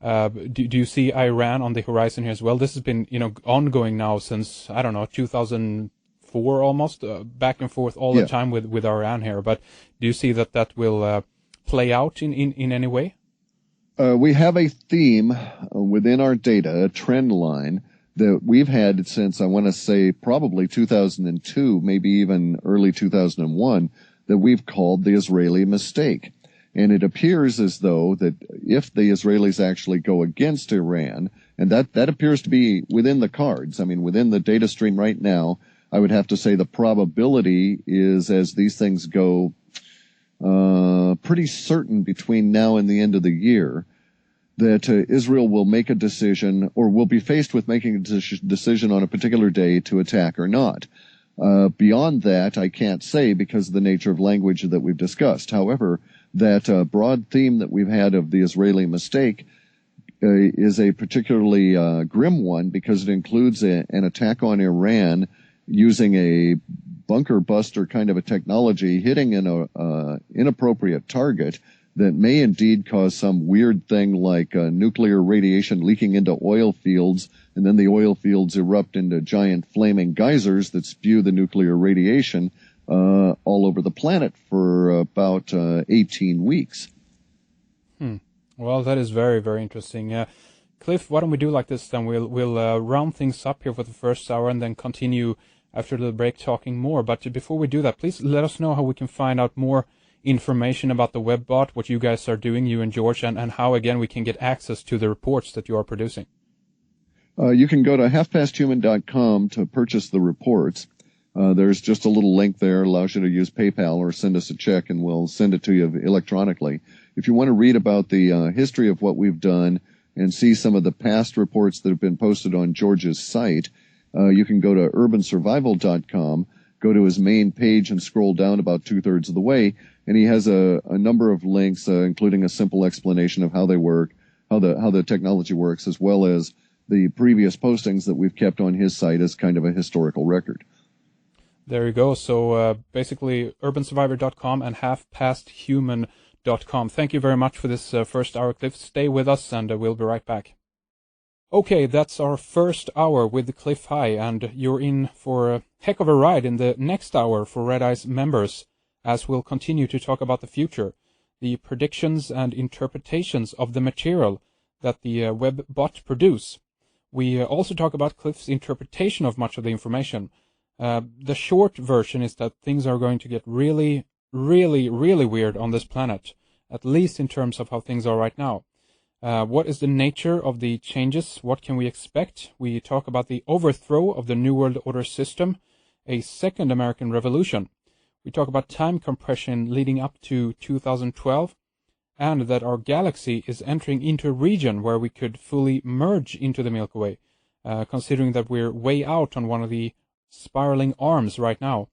Do you see Iran on the horizon here as well? This has been, ongoing now since, 2004 almost, back and forth all the time with Iran here. But do you see that will play out in any way? We have a theme within our data, a trend line, that we've had since, I want to say, probably 2002, maybe even early 2001, that we've called the Israeli mistake. And it appears as though that if the Israelis actually go against Iran, and that appears to be within the cards, within the data stream right now, I would have to say the probability is, as these things go, pretty certain between now and the end of the year, that Israel will make a decision, or will be faced with making a decision on a particular day to attack or not. Beyond that, I can't say because of the nature of language that we've discussed. However, that broad theme that we've had of the Israeli mistake is a particularly grim one, because it includes an attack on Iran using a bunker buster kind of a technology, hitting an inappropriate target that may indeed cause some weird thing like nuclear radiation leaking into oil fields, and then the oil fields erupt into giant flaming geysers that spew the nuclear radiation all over the planet for about 18 weeks. Well, that is very, very interesting. Clif, why don't we do like this then? We'll round things up here for the first hour and then continue after the break talking more. But before we do that, please let us know how we can find out more information about the WebBot, what you guys are doing, you and George, and how, again, we can get access to the reports that you are producing. You can go to halfpasthuman.com to purchase the reports. There's just a little link there, allows you to use PayPal or send us a check and we'll send it to you electronically. If you want to read about the history of what we've done and see some of the past reports that have been posted on George's site, you can go to urbansurvival.com, go to his main page and scroll down about 2/3 of the way, and he has a number of links, including a simple explanation of how they work, how the technology works, as well as the previous postings that we've kept on his site as kind of a historical record. There you go. So basically urbansurvivor.com and halfpasthuman.com. Thank you very much for this first hour, Clif. Stay with us and we'll be right back. Okay, that's our first hour with Clif High, and you're in for a heck of a ride in the next hour for Red Eye's members, as we'll continue to talk about the future, the predictions and interpretations of the material that the WebBot produce. We also talk about Clif's interpretation of much of the information. The short version is that things are going to get really, really, really weird on this planet, at least in terms of how things are right now. What is the nature of the changes? What can we expect? We talk about the overthrow of the New World Order system, a second American Revolution. We talk about time compression leading up to 2012, and that our galaxy is entering into a region where we could fully merge into the Milky Way, considering that we're way out on one of the spiraling arms right now.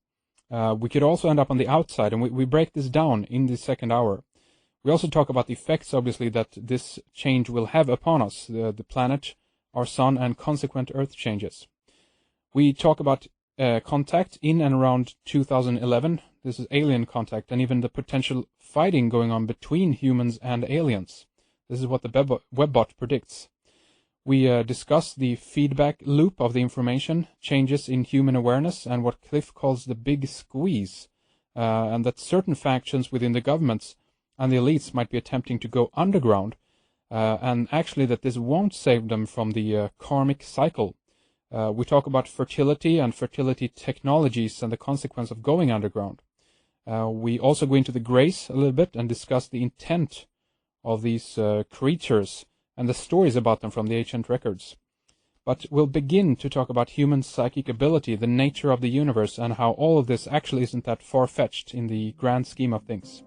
We could also end up on the outside, and we break this down in the second hour. We also talk about the effects, obviously, that this change will have upon us, the planet, our sun, and consequent Earth changes. We talk about contact in and around 2011. This is alien contact, and even the potential fighting going on between humans and aliens. This is what the WebBot predicts. We discuss the feedback loop of the information, changes in human awareness, and what Clif calls the big squeeze, and that certain factions within the governments and the elites might be attempting to go underground, and actually that this won't save them from the karmic cycle. We talk about fertility and fertility technologies and the consequence of going underground. We also go into the grace a little bit and discuss the intent of these creatures and the stories about them from the ancient records. But we'll begin to talk about human psychic ability, the nature of the universe, and how all of this actually isn't that far-fetched in the grand scheme of things.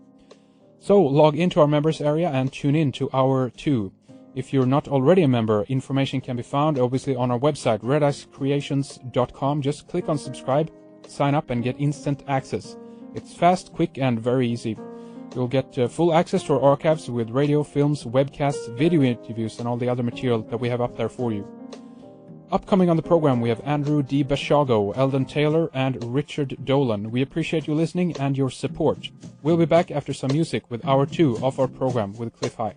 So log into our members area and tune in to Hour 2. If you're not already a member, information can be found obviously on our website, redicecreations.com. Just click on subscribe, sign up, and get instant access. It's fast, quick, and very easy. You'll get full access to our archives with radio, films, webcasts, video interviews, and all the other material that we have up there for you. Upcoming on the program, we have Andrew D. Bashago, Eldon Taylor, and Richard Dolan. We appreciate you listening and your support. We'll be back after some music with Hour 2 of our program with Clif High.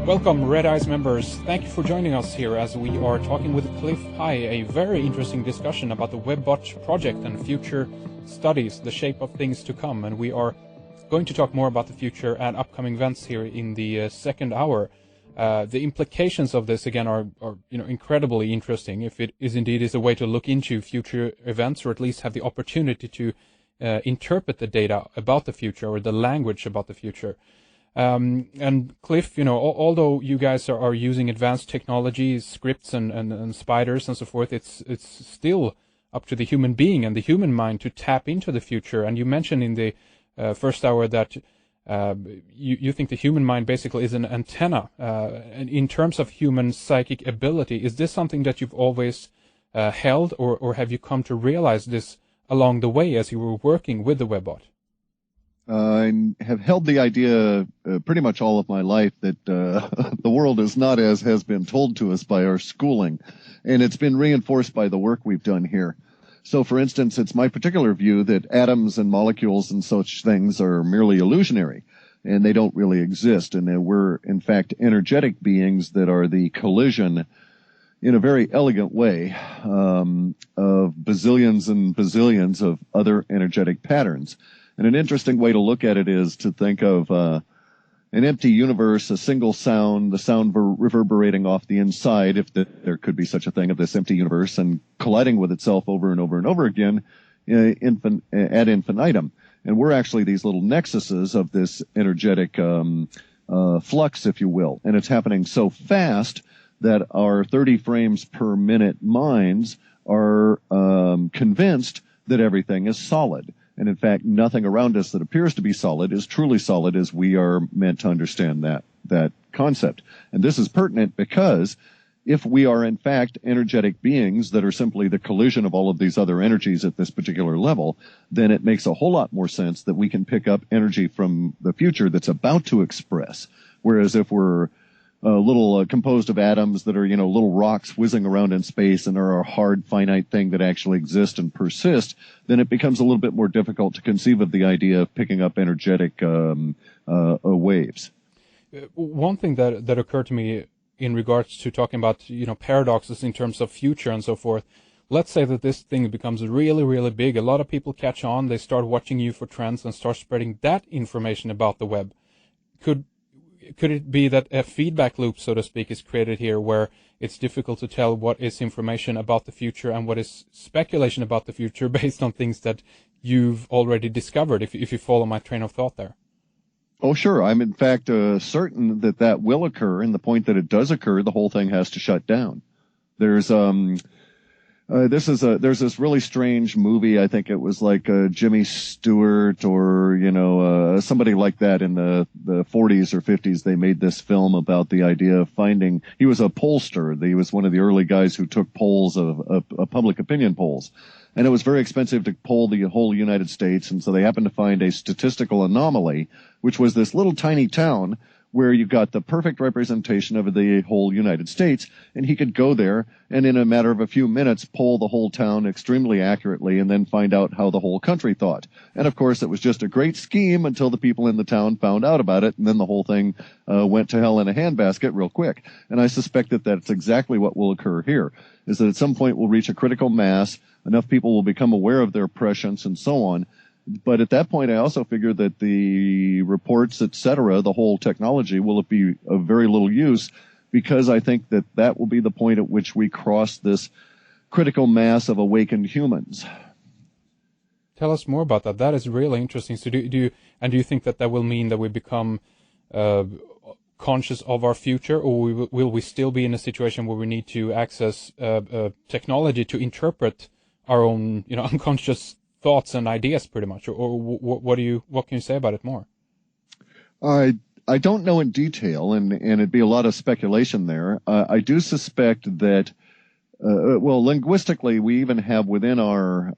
Welcome, Red Eyes members. Thank you for joining us here as we are talking with Clif High, a very interesting discussion about the WebBot project and future studies, the shape of things to come. And we are going to talk more about the future and upcoming events here in the second hour. The implications of this, again, are incredibly interesting. If it is indeed a way to look into future events, or at least have the opportunity to interpret the data about the future or the language about the future. And Clif, although you guys are using advanced technologies, scripts and spiders and so forth, it's still up to the human being and the human mind to tap into the future. And you mentioned in the first hour that you think the human mind basically is an antenna. And in terms of human psychic ability, is this something that you've always held, or have you come to realize this along the way as you were working with the WebBot? I have held the idea pretty much all of my life that the world is not as has been told to us by our schooling, and it's been reinforced by the work we've done here. So, for instance, it's my particular view that atoms and molecules and such things are merely illusionary, and they don't really exist, and that we're, in fact, energetic beings that are the collision in a very elegant way of bazillions and bazillions of other energetic patterns. And an interesting way to look at it is to think of an empty universe, a single sound, the sound reverberating off the inside, if there could be such a thing, of this empty universe, and colliding with itself over and over and over again ad infinitum. And we're actually these little nexuses of this energetic flux, if you will. And it's happening so fast that our 30 frames per minute minds are convinced that everything is solid. And in fact, nothing around us that appears to be solid is truly solid, as we are meant to understand that concept. And this is pertinent because if we are in fact energetic beings that are simply the collision of all of these other energies at this particular level, then it makes a whole lot more sense that we can pick up energy from the future that's about to express. Whereas if we're little composed of atoms that are, little rocks whizzing around in space and are a hard, finite thing that actually exists and persists, then it becomes a little bit more difficult to conceive of the idea of picking up energetic waves. One thing that occurred to me in regards to talking about, paradoxes in terms of future and so forth, let's say that this thing becomes really, really big. A lot of people catch on. They start watching you for trends and start spreading that information about the web. Could it be that a feedback loop, so to speak, is created here where it's difficult to tell what is information about the future and what is speculation about the future based on things that you've already discovered, if you follow my train of thought there? Oh, sure. I'm in fact certain that will occur, and the point that it does occur, the whole thing has to shut down. There's there's this really strange movie. I think it was like Jimmy Stewart or somebody like that in the 40s or 50s. They made this film about the idea of finding. He was a pollster. He was one of the early guys who took polls of public opinion polls, and it was very expensive to poll the whole United States. And so they happened to find a statistical anomaly, which was this little tiny town where you got the perfect representation of the whole United States, and he could go there and in a matter of a few minutes poll the whole town extremely accurately and then find out how the whole country thought. And of course, it was just a great scheme until the people in the town found out about it, and then the whole thing went to hell in a handbasket real quick. And I suspect that that's exactly what will occur here, is that at some point we'll reach a critical mass, enough people will become aware of their prescience and so on. But at that point, I also figure that the reports, etc., the whole technology will be of very little use, because I think that will be the point at which we cross this critical mass of awakened humans. Tell us more about that. That is really interesting. So do you think that will mean that we become conscious of our future, or will we still be in a situation where we need to access technology to interpret our own, unconscious thoughts and ideas, pretty much, or what can you say about it more? I don't know in detail, and it'd be a lot of speculation there. I do suspect that, linguistically, we even have within our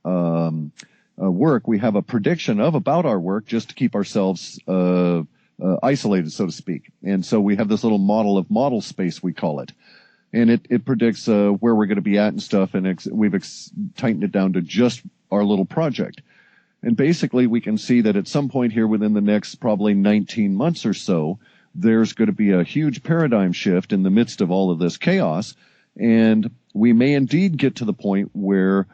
work, we have a prediction about our work just to keep ourselves isolated, so to speak. And so we have this little model of model space, we call it. And it predicts where we're going to be at and stuff, and we've tightened it down to just our little project. And basically, we can see that at some point here within the next probably 19 months or so, there's going to be a huge paradigm shift in the midst of all of this chaos, and we may indeed get to the point where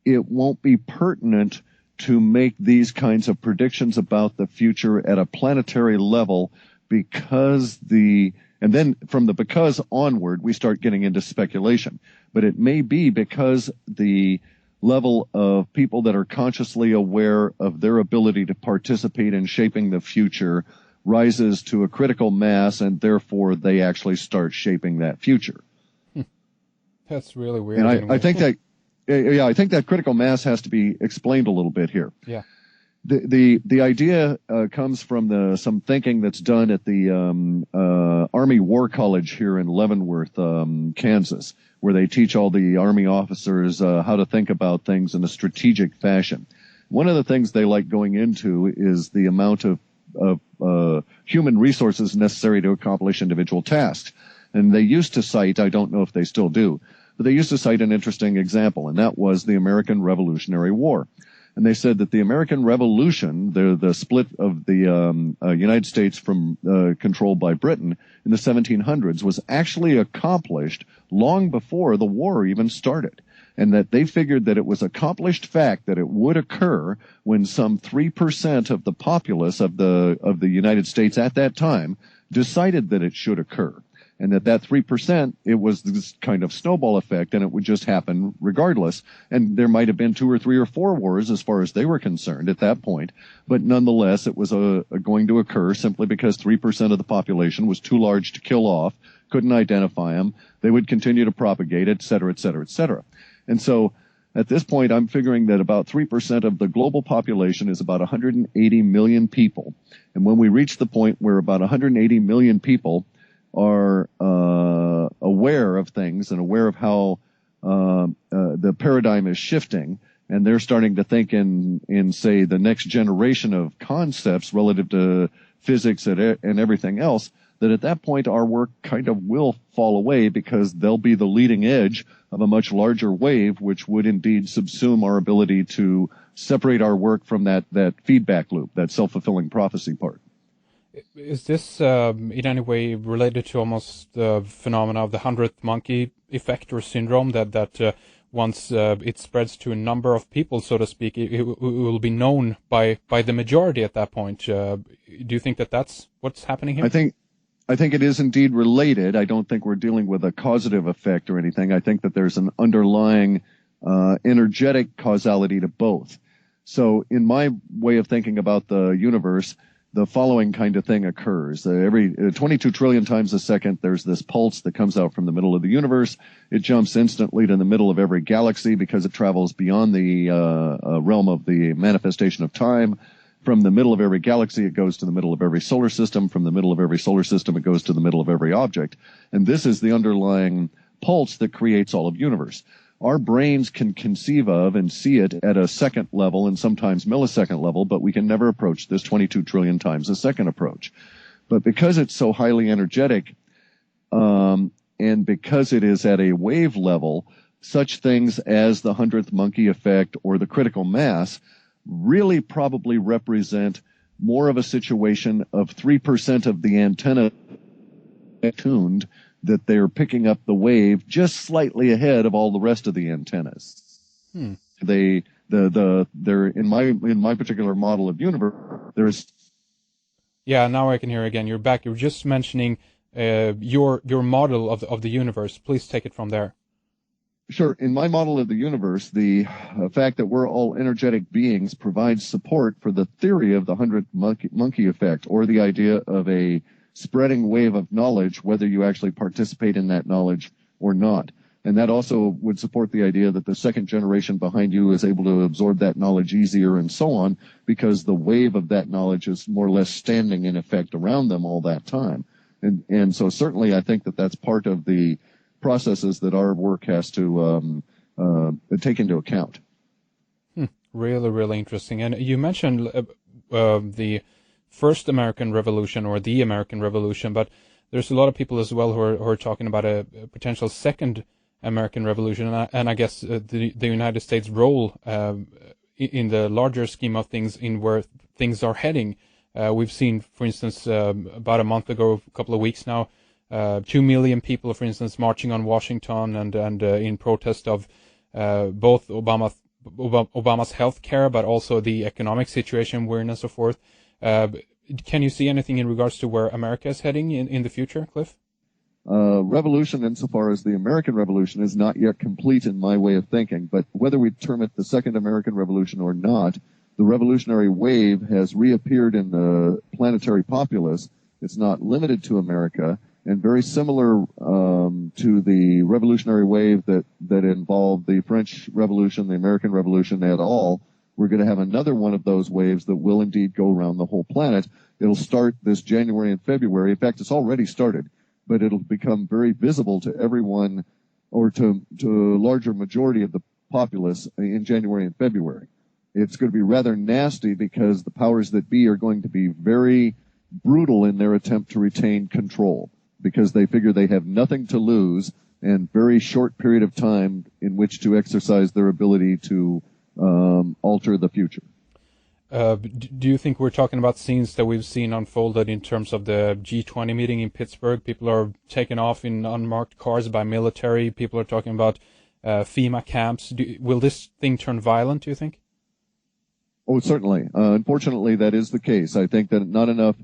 it won't be pertinent to make these kinds of predictions about the future at a planetary level, and then from the because onward, we start getting into speculation. But it may be because the level of people that are consciously aware of their ability to participate in shaping the future rises to a critical mass, and therefore they actually start shaping that future. That's really weird. And I think that critical mass has to be explained a little bit here. Yeah. The idea comes from some thinking that's done at the Army War College here in Leavenworth, Kansas, where they teach all the Army officers how to think about things in a strategic fashion. One of the things they like going into is the amount of human resources necessary to accomplish individual tasks. And they used to cite, I don't know if they still do, but they used to cite an interesting example, and that was the American Revolutionary War. And they said that the American Revolution, the split of the United States from controlled by Britain in the 1700s, was actually accomplished long before the war even started. And that they figured that it was accomplished fact that it would occur when some 3% of the populace of the United States at that time decided that it should occur. And that 3%, it was this kind of snowball effect, and it would just happen regardless. And there might have been 2 or 3 or 4 wars as far as they were concerned at that point. But nonetheless, it was going to occur simply because 3% of the population was too large to kill off, couldn't identify them. They would continue to propagate, et cetera, et cetera, et cetera. And so at this point, I'm figuring that about 3% of the global population is about 180 million people. And when we reach the point where about 180 million people are aware of things and aware of how the paradigm is shifting, and they're starting to think in say the next generation of concepts relative to physics and everything else, that at that point our work kind of will fall away because they'll be the leading edge of a much larger wave, which would indeed subsume our ability to separate our work from that feedback loop, that self-fulfilling prophecy part. Is this in any way related to almost the phenomena of the 100th monkey effect or syndrome, that once it spreads to a number of people, so to speak, it will be known by the majority at that point? Do you think that that's what's happening here? I think it is indeed related. I don't think we're dealing with a causative effect or anything. I think that there's an underlying energetic causality to both. So in my way of thinking about the universe, the following kind of thing occurs. Every 22 trillion times a second, there's this pulse that comes out from the middle of the universe. It jumps instantly to the middle of every galaxy because it travels beyond the realm of the manifestation of time. From the middle of every galaxy, it goes to the middle of every solar system. From the middle of every solar system, it goes to the middle of every object. And this is the underlying pulse that creates all of universe. Our brains can conceive of and see it at a second level and sometimes millisecond level, but we can never approach this 22 trillion times a second approach. But because it's so highly energetic, and because it is at a wave level, such things as the 100th monkey effect or the critical mass really probably represent more of a situation of 3% of the antenna tuned, that they're picking up the wave just slightly ahead of all the rest of the antennas. They're in my particular model of universe, there's. Yeah, now I can hear again. You're back. You're just mentioning your model of the universe. Please take it from there. Sure. In my model of the universe, the fact that we're all energetic beings provides support for the theory of the 100th monkey effect, or the idea of a spreading wave of knowledge, whether you actually participate in that knowledge or not. And that also would support the idea that the second generation behind you is able to absorb that knowledge easier and so on, because the wave of that knowledge is more or less standing in effect around them all that time. And so certainly I think that that's part of the processes that our work has to take into account. Really, really interesting. And you mentioned the first American Revolution or the American Revolution, but there's a lot of people as well who are talking about a potential second American Revolution, and I guess the United States' role in the larger scheme of things, in where things are heading. We've seen, for instance, about a month ago, a couple of weeks now, 2 million people, for instance, marching on Washington and in protest of both Obama's health care, but also the economic situation we're in and so forth. Can you see anything in regards to where America is heading in the future, Clif? Revolution, insofar as the American Revolution, is not yet complete in my way of thinking, but whether we term it the Second American Revolution or not, the revolutionary wave has reappeared in the planetary populace. It's not limited to America, and very similar to the revolutionary wave that involved the French Revolution, the American Revolution et al. We're going to have another one of those waves that will indeed go around the whole planet. It'll start this January and February. In fact, it's already started, but it'll become very visible to everyone, or to a larger majority of the populace in January and February. It's going to be rather nasty because the powers that be are going to be very brutal in their attempt to retain control, because they figure they have nothing to lose and very short period of time in which to exercise their ability to alter the future. Do you think we're talking about scenes that we've seen unfolded in terms of the G20 meeting in Pittsburgh? People are taken off in unmarked cars by military. People are talking about FEMA camps. Will this thing turn violent, do you think? Oh, certainly. Unfortunately, that is the case. I think that not enough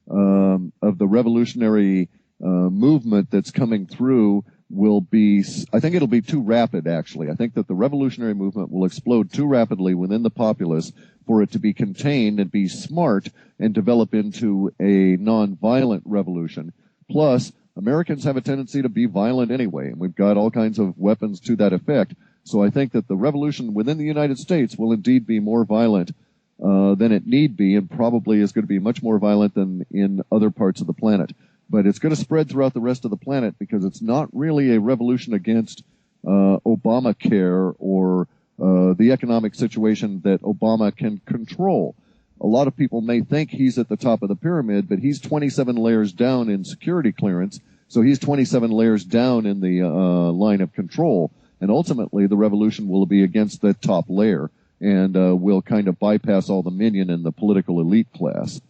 of the revolutionary movement that's coming through will be, I think it'll be too rapid, actually. I think that the revolutionary movement will explode too rapidly within the populace for it to be contained and be smart and develop into a non-violent revolution. Plus, Americans have a tendency to be violent anyway, and we've got all kinds of weapons to that effect. So I think that the revolution within the United States will indeed be more violent than it need be, and probably is going to be much more violent than in other parts of the planet. But it's going to spread throughout the rest of the planet because it's not really a revolution against Obamacare or the economic situation that Obama can control. A lot of people may think he's at the top of the pyramid, but he's 27 layers down in security clearance, so he's 27 layers down in the line of control. And ultimately, the revolution will be against the top layer and will kind of bypass all the minion and the political elite class.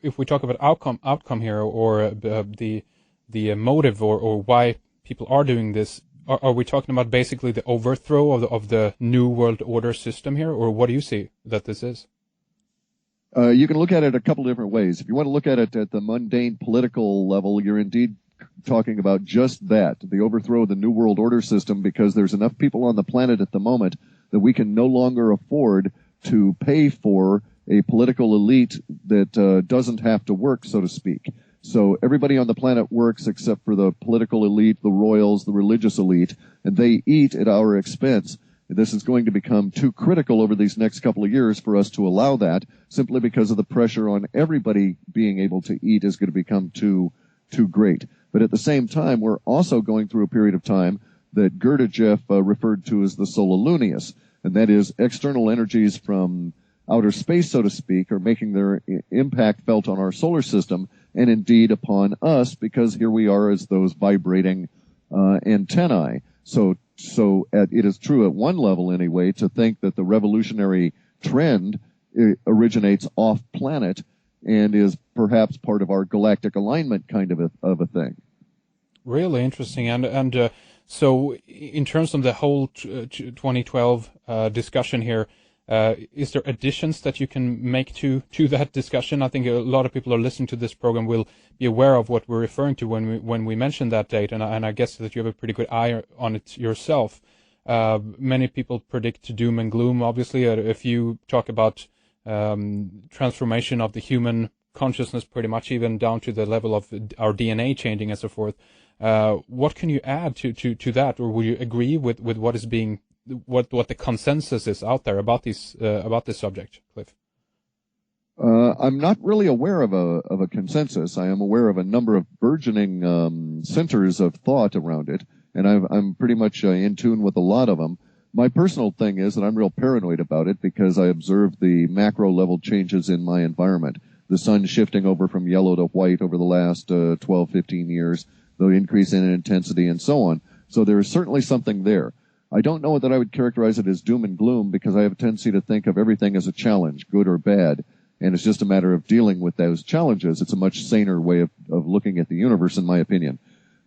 If we talk about outcome here, or the motive, or why people are doing this, are we talking about basically the overthrow of the New World Order system here, or what do you see that this is? You can look at it a couple different ways. If you want to look at it at the mundane political level, you're indeed talking about just that, the overthrow of the New World Order system, because there's enough people on the planet at the moment that we can no longer afford to pay for a political elite that doesn't have to work, so to speak. So everybody on the planet works except for the political elite, the royals, the religious elite, and they eat at our expense. This is going to become too critical over these next couple of years for us to allow that, simply because of the pressure on everybody being able to eat is going to become too great. But at the same time, we're also going through a period of time that Gurdjieff referred to as the solilunius, and that is external energies from outer space, so to speak, are making their impact felt on our solar system and indeed upon us, because here we are as those vibrating antennae. So it is true at one level anyway to think that the revolutionary trend originates off planet and is perhaps part of our galactic alignment kind of a thing. Really interesting. And so in terms of the whole 2012 discussion here, is there additions that you can make to that discussion? I think a lot of people are listening to this program will be aware of what we're referring to when we mention that date, and I guess that you have a pretty good eye on it yourself. Many people predict doom and gloom, obviously. If you talk about transformation of the human consciousness, pretty much even down to the level of our DNA changing and so forth, what can you add to that, or would you agree with what is being what the consensus is out there about this subject, Clif? I'm not really aware of a consensus. I am aware of a number of burgeoning centers of thought around it, and I'm pretty much in tune with a lot of them. My personal thing is that I'm real paranoid about it because I observe the macro level changes in my environment. The sun shifting over from yellow to white over the last 12, 15 years, the increase in intensity and so on. So there is certainly something there. I don't know that I would characterize it as doom and gloom because I have a tendency to think of everything as a challenge, good or bad. and it's just a matter of dealing with those challenges. It's a much saner way of looking at the universe, in my opinion.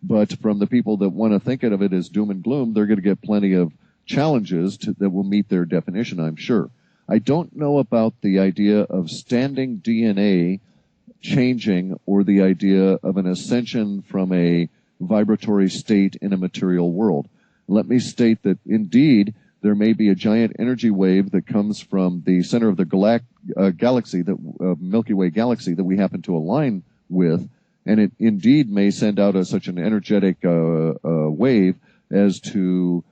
But from the people that want to think of it as doom and gloom, they're going to get plenty of challenges that will meet their definition, I'm sure. I don't know about the idea of standing DNA changing or the idea of an ascension from a vibratory state in a material world. Let me state that indeed there may be a giant energy wave that comes from the center of the galaxy, the Milky Way galaxy that we happen to align with, and it indeed may send out such an energetic wave as to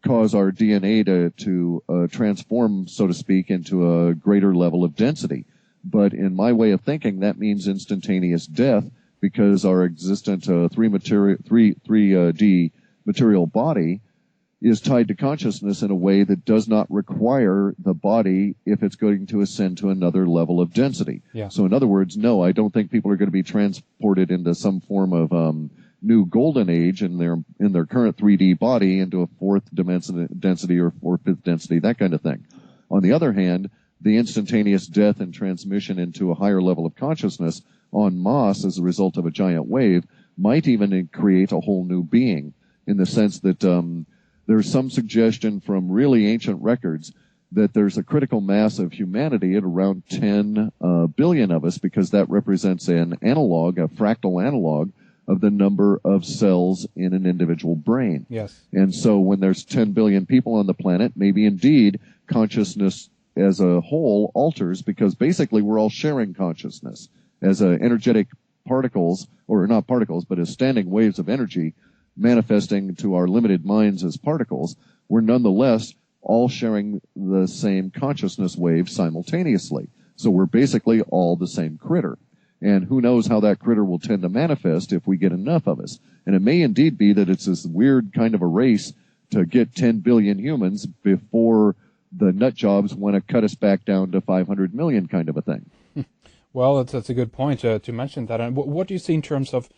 cause our DNA to transform, so to speak, into a greater level of density. But in my way of thinking, that means instantaneous death, because our existent 3D material body is tied to consciousness in a way that does not require the body if it's going to ascend to another level of density. Yeah. So in other words, no, I don't think people are going to be transported into some form of new golden age in their current 3D body into a fourth density or fifth density, that kind of thing. On the other hand, the instantaneous death and transmission into a higher level of consciousness en masse as a result of a giant wave might even create a whole new being, in the sense that there's some suggestion from really ancient records that there's a critical mass of humanity at around 10 billion of us, because that represents an analog, a fractal analog, of the number of cells in an individual brain. Yes. And so when there's 10 billion people on the planet, maybe indeed consciousness as a whole alters, because basically we're all sharing consciousness as energetic particles, or not particles, but as standing waves of energy manifesting to our limited minds as particles. We're nonetheless all sharing the same consciousness wave simultaneously. So we're basically all the same critter. And who knows how that critter will tend to manifest if we get enough of us. And it may indeed be that it's this weird kind of a race to get 10 billion humans before the nut jobs want to cut us back down to 500 million kind of a thing. Well, that's a good point to mention that. And what do you see in terms of,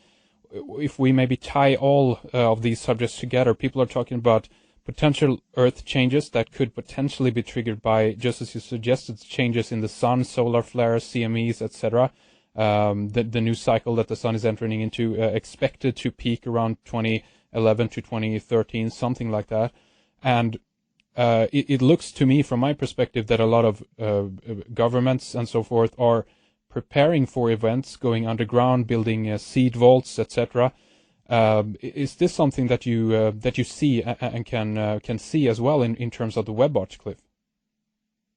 if we maybe tie all of these subjects together? People are talking about potential Earth changes that could potentially be triggered by, just as you suggested, changes in the sun, solar flares, CMEs, etc. The new cycle that the sun is entering into, expected to peak around 2011 to 2013, something like that. And it looks to me, from my perspective, that a lot of governments and so forth are preparing for events, going underground, building seed vaults, etc. Is this something that you see and can see as well in terms of the web watch, Clif?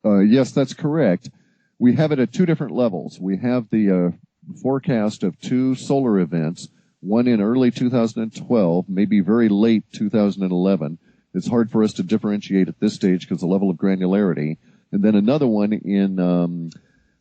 Yes, that's correct. We have it at two different levels. We have the forecast of two solar events, one in early 2012, maybe very late 2011. It's hard for us to differentiate at this stage because of the level of granularity. And then another one in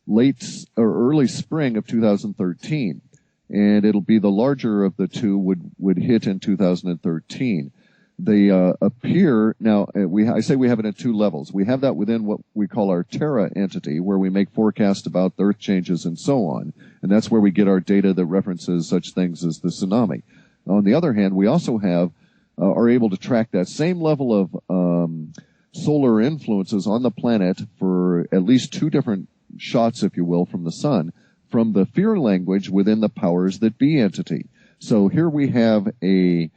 late or early spring of 2013. And it'll be the larger of the two would hit in 2013. They appear now. I say we have it at two levels. We have that within what we call our Terra entity, where we make forecasts about the Earth changes and so on, and that's where we get our data that references such things as the tsunami. On the other hand, we also are able to track that same level of solar influences on the planet for at least two different shots, if you will, from the sun, from the fear language within the powers that be entity. So here we have a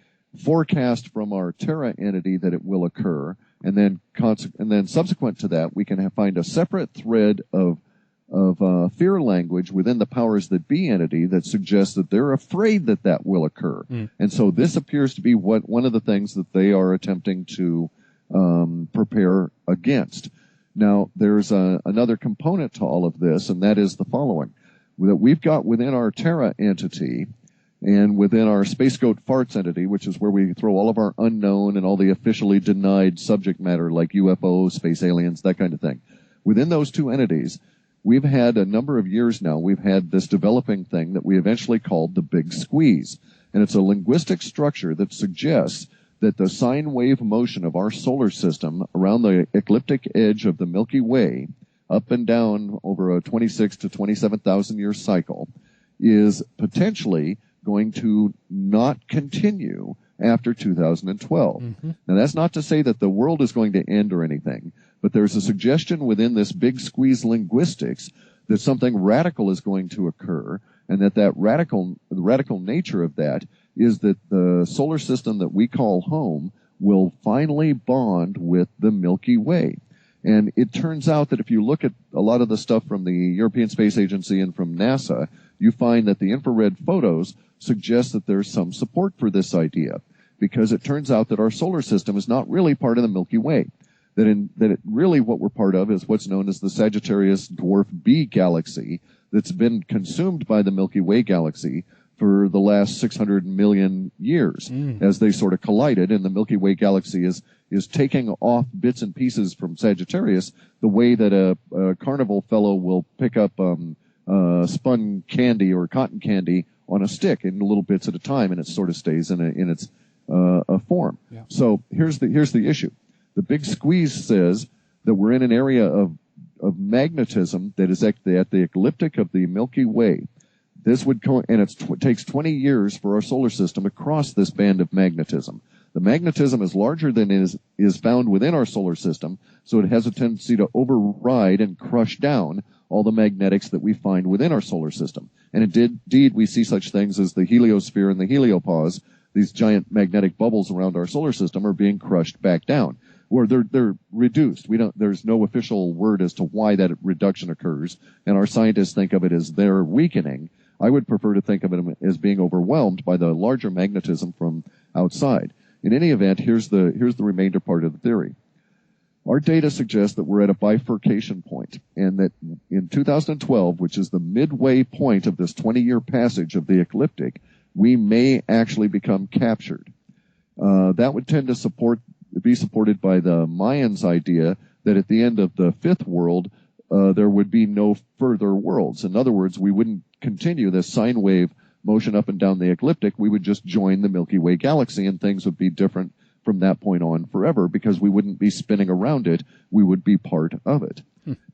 forecast from our Terra entity that it will occur, and then subsequent to that, we can find a separate thread of fear language within the powers that be entity that suggests that they're afraid that will occur. And so this appears to be one of the things that they are attempting to prepare against. Now, there's another component to all of this, and that is the following: that we've got within our Terra entity and within our Space Goat Farts entity, which is where we throw all of our unknown and all the officially denied subject matter like UFOs, space aliens, that kind of thing. Within those two entities, we've had a number of years now, we've had this developing thing that we eventually called the Big Squeeze. And it's a linguistic structure that suggests that the sine wave motion of our solar system around the ecliptic edge of the Milky Way, up and down over a 26 to 27,000 year cycle, is potentially going to not continue after 2012. Now, that's not to say that the world is going to end or anything, but there's a suggestion within this Big Squeeze linguistics that something radical is going to occur, and the radical nature of that is that the solar system that we call home will finally bond with the Milky Way. And it turns out that if you look at a lot of the stuff from the European Space Agency and from NASA, you find that the infrared photos suggest that there's some support for this idea, because it turns out that our solar system is not really part of the Milky Way. Really what we're part of is what's known as the Sagittarius Dwarf B galaxy that's been consumed by the Milky Way galaxy for the last 600 million years as they sort of collided, and the Milky Way galaxy is taking off bits and pieces from Sagittarius the way that a carnival fellow will pick up spun candy or cotton candy on a stick in little bits at a time, and it sort of stays in its form. Yeah. So here's the issue. The big squeeze says that we're in an area of magnetism that is at the ecliptic of the Milky Way. This would it takes 20 years for our solar system to cross this band of magnetism. The magnetism is larger than is found within our solar system, so it has a tendency to override and crush down all the magnetics that we find within our solar system. And indeed, we see such things as the heliosphere and the heliopause. These giant magnetic bubbles around our solar system are being crushed back down, or they're reduced. There's no official word as to why that reduction occurs, and our scientists think of it as their weakening. I would prefer to think of it as being overwhelmed by the larger magnetism from outside. In any event, here's the remainder part of the theory. Our data suggests that we're at a bifurcation point, and that in 2012, which is the midway point of this 20-year passage of the ecliptic, we may actually become captured. That would tend to be supported by the Mayans' idea that at the end of the fifth world, there would be no further worlds. In other words, we wouldn't continue this sine wave motion up and down the ecliptic. We would just join the Milky Way galaxy, and things would be different from that point on forever, because we wouldn't be spinning around it. We would be part of it.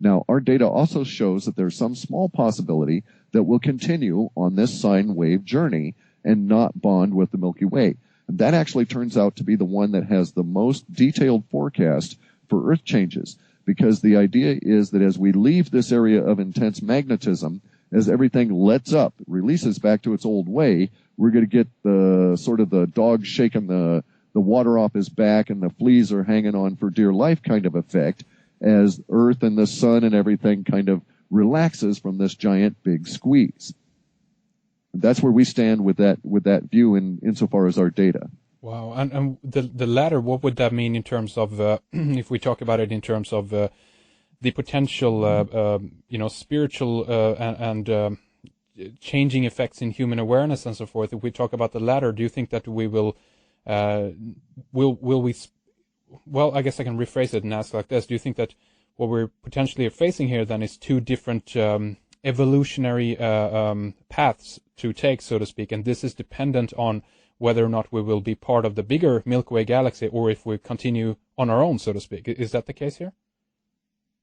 Now, our data also shows that there's some small possibility that we'll continue on this sine wave journey and not bond with the Milky Way. And that actually turns out to be the one that has the most detailed forecast for Earth changes, because the idea is that as we leave this area of intense magnetism, as everything lets up, releases back to its old way, we're going to get the sort of the dog shaking the water off his back and the fleas are hanging on for dear life kind of effect, as Earth and the sun and everything kind of relaxes from this giant big squeeze. That's where we stand with that view insofar as our data. Wow, and the latter, what would that mean in terms of if we talk about it in terms of the potential, spiritual and changing effects in human awareness and so forth? If we talk about the latter, do you think that we will we? Well, I guess I can rephrase it and ask like this: do you think that what we're potentially facing here then is two different evolutionary paths to take, so to speak, and this is dependent on whether or not we will be part of the bigger Milky Way galaxy, or if we continue on our own, so to speak? Is that the case here?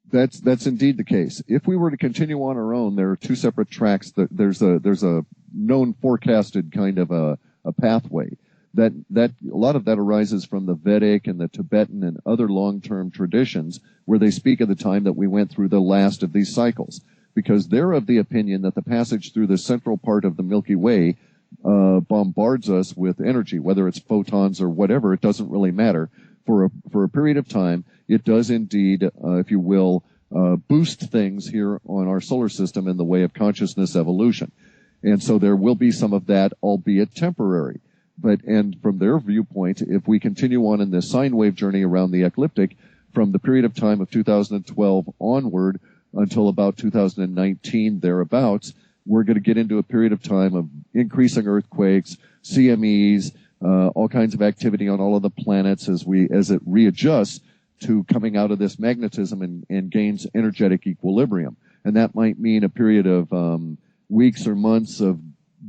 That's indeed the case. If we were to continue on our own, there are two separate tracks. There's a known forecasted kind of a pathway. That a lot of that arises from the Vedic and the Tibetan and other long-term traditions, where they speak of the time that we went through the last of these cycles, because they're of the opinion that the passage through the central part of the Milky Way bombards us with energy, whether it's photons or whatever. It doesn't really matter. For a period of time, it does indeed, if you will, boost things here on our solar system in the way of consciousness evolution. And so there will be some of that, albeit temporary. And from their viewpoint, if we continue on in this sine wave journey around the ecliptic, from the period of time of 2012 onward until about 2019 thereabouts, we're going to get into a period of time of increasing earthquakes, CMEs, all kinds of activity on all of the planets as it readjusts to coming out of this magnetism and gains energetic equilibrium. And that might mean a period of weeks or months of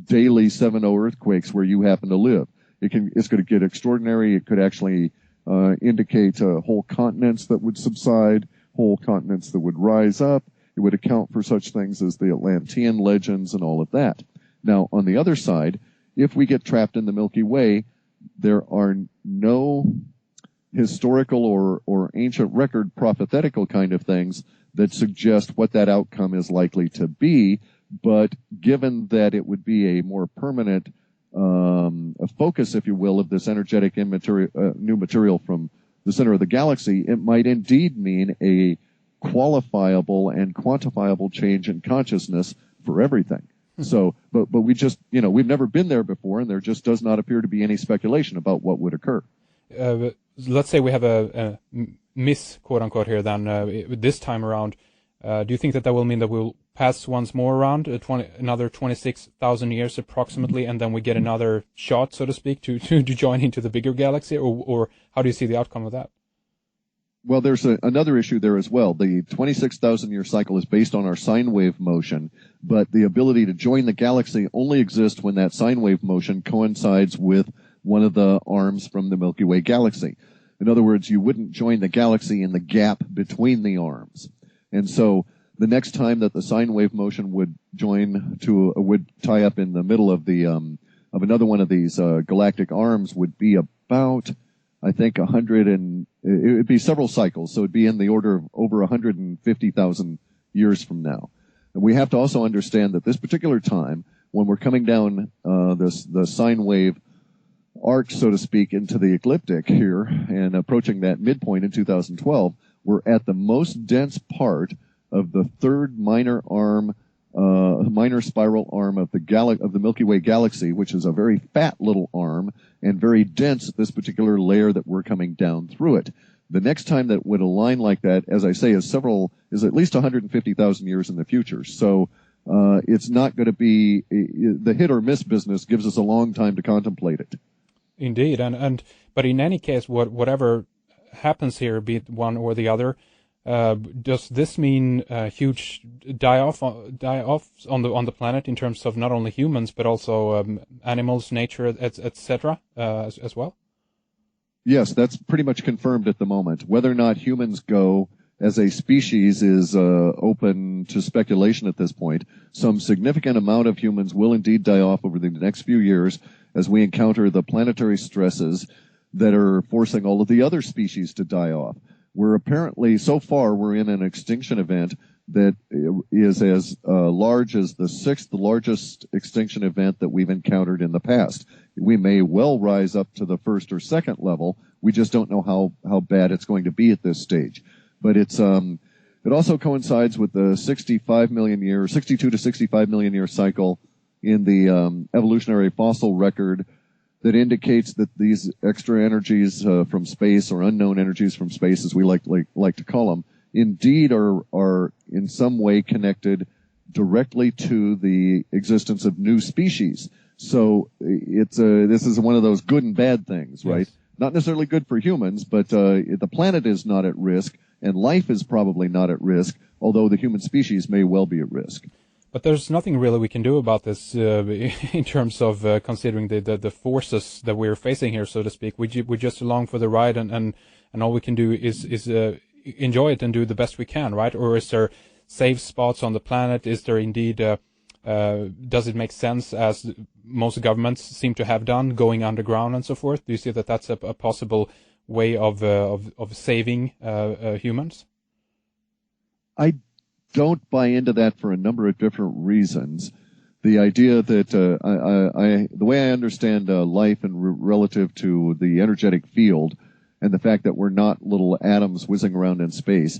daily 7.0 earthquakes where you happen to live. It's going to get extraordinary. It could actually indicate whole continents that would subside, whole continents that would rise up. It would account for such things as the Atlantean legends and all of that. Now, on the other side, if we get trapped in the Milky Way, there are no historical or ancient record prophetical kind of things that suggest what that outcome is likely to be. But given that it would be a more permanent a focus, if you will, of this energetic new material from the center of the galaxy, it might indeed mean a qualifiable and quantifiable change in consciousness for everything. So, but we just, we've never been there before, and there just does not appear to be any speculation about what would occur. Let's say we have a miss, quote unquote, here then this time around. Do you think that will mean that we'll pass once more around another 26,000 years approximately, and then we get another shot, so to speak, to join into the bigger galaxy, or how do you see the outcome of that? Well, there's another issue there as well. The 26,000-year cycle is based on our sine wave motion, but the ability to join the galaxy only exists when that sine wave motion coincides with one of the arms from the Milky Way galaxy. In other words, you wouldn't join the galaxy in the gap between the arms. And so the next time that the sine wave motion would tie up in the middle of the of another one of these galactic arms would be about, I think, it would be several cycles, so it'd be in the order of over 150,000 years from now. And we have to also understand that this particular time, when we're coming down the sine wave arc, so to speak, into the ecliptic here and approaching that midpoint in 2012, we're at the most dense part of the third minor spiral arm of the Milky Way galaxy, which is a very fat little arm and very dense at this particular layer that we're coming down through it. The next time that would align like that, as I say, is at least 150,000 years in the future. So it's not going to be the hit or miss business. Gives us a long time to contemplate it. Indeed, but in any case, whatever happens here, be it one or the other, does this mean huge die-offs on the planet in terms of not only humans but also animals, nature, etc. As well? Yes, that's pretty much confirmed at the moment. Whether or not humans go as a species is open to speculation at this point. Some significant amount of humans will indeed die off over the next few years as we encounter the planetary stresses that are forcing all of the other species to die off. So far, we're in an extinction event that is as large as the sixth largest extinction event that we've encountered in the past. We may well rise up to the first or second level. We just don't know how bad it's going to be at this stage. But it also coincides with the 62 to 65 million year cycle in the evolutionary fossil record that indicates that these extra energies from space, or unknown energies from space, as we like to call them, indeed are in some way connected directly to the existence of new species. So this is one of those good and bad things, right? Yes. Not necessarily good for humans, but the planet is not at risk, and life is probably not at risk, although the human species may well be at risk. But there's nothing really we can do about this in terms of considering the forces that we're facing here, so to speak. We're just along for the ride, and all we can do is enjoy it and do the best we can, right? Or is there safe spots on the planet? Is there indeed, does it make sense, as most governments seem to have done, going underground and so forth? Do you see that that's a possible way of saving humans? I don't buy into that for a number of different reasons. The idea that the way I understand life and relative to the energetic field, and the fact that we're not little atoms whizzing around in space,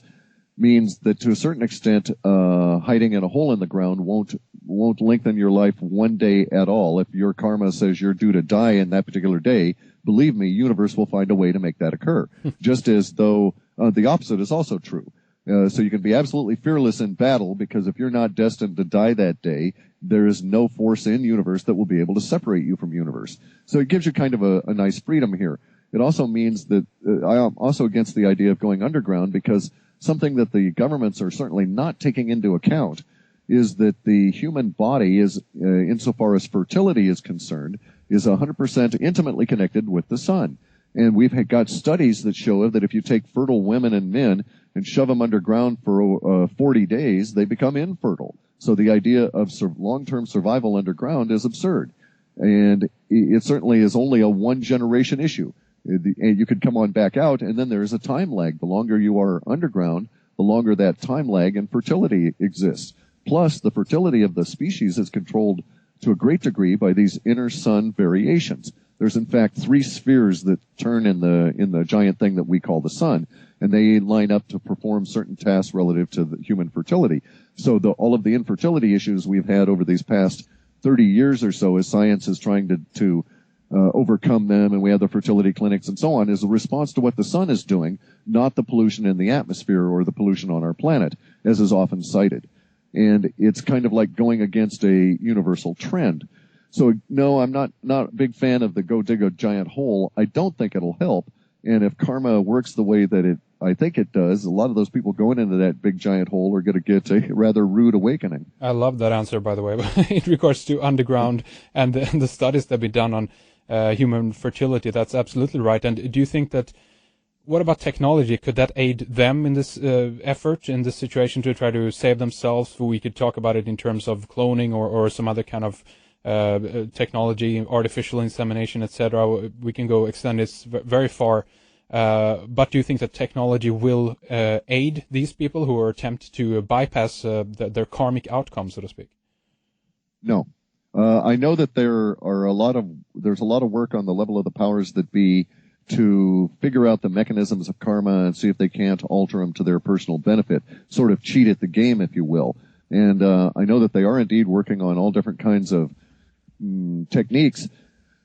means that to a certain extent, hiding in a hole in the ground won't lengthen your life one day at all. If your karma says you're due to die in that particular day, believe me, universe will find a way to make that occur. Just as though the opposite is also true. So you can be absolutely fearless in battle, because if you're not destined to die that day, there is no force in universe that will be able to separate you from universe. So it gives you kind of a nice freedom here. It also means that I am also against the idea of going underground, because something that the governments are certainly not taking into account is that the human body is, insofar as fertility is concerned, is 100% intimately connected with the sun. And we've got studies that show that if you take fertile women and men and shove them underground for 40 days, they become infertile. So the idea of long-term survival underground is absurd. And it certainly is only a one-generation issue. You could come on back out, and then there is a time lag. The longer you are underground, the longer that time lag and fertility exists. Plus, the fertility of the species is controlled to a great degree by these inner sun variations. There's in fact 3 spheres that turn in the giant thing that we call the sun, and they line up to perform certain tasks relative to the human fertility. So all of the infertility issues we've had over these past 30 years or so, as science is trying to overcome them, and we have the fertility clinics and so on, is a response to what the sun is doing, not the pollution in the atmosphere or the pollution on our planet, as is often cited. And it's kind of like going against a universal trend. So no, I'm not a big fan of the go dig a giant hole. I don't think it'll help. And if karma works the way that I think it does, a lot of those people going into that big giant hole are going to get a rather rude awakening. I love that answer, by the way, in regards to underground and the studies that have been done on human fertility. That's absolutely right. And do you think that, what about technology? Could that aid them in this effort, in this situation, to try to save themselves? We could talk about it in terms of cloning or some other kind of technology, artificial insemination, etc. We can extend this very far. But do you think that technology will aid these people who are attempt to bypass their karmic outcome, so to speak? No. I know that there's a lot of work on the level of the powers that be to figure out the mechanisms of karma and see if they can't alter them to their personal benefit, sort of cheat at the game, if you will. And I know that they are indeed working on all different kinds of techniques,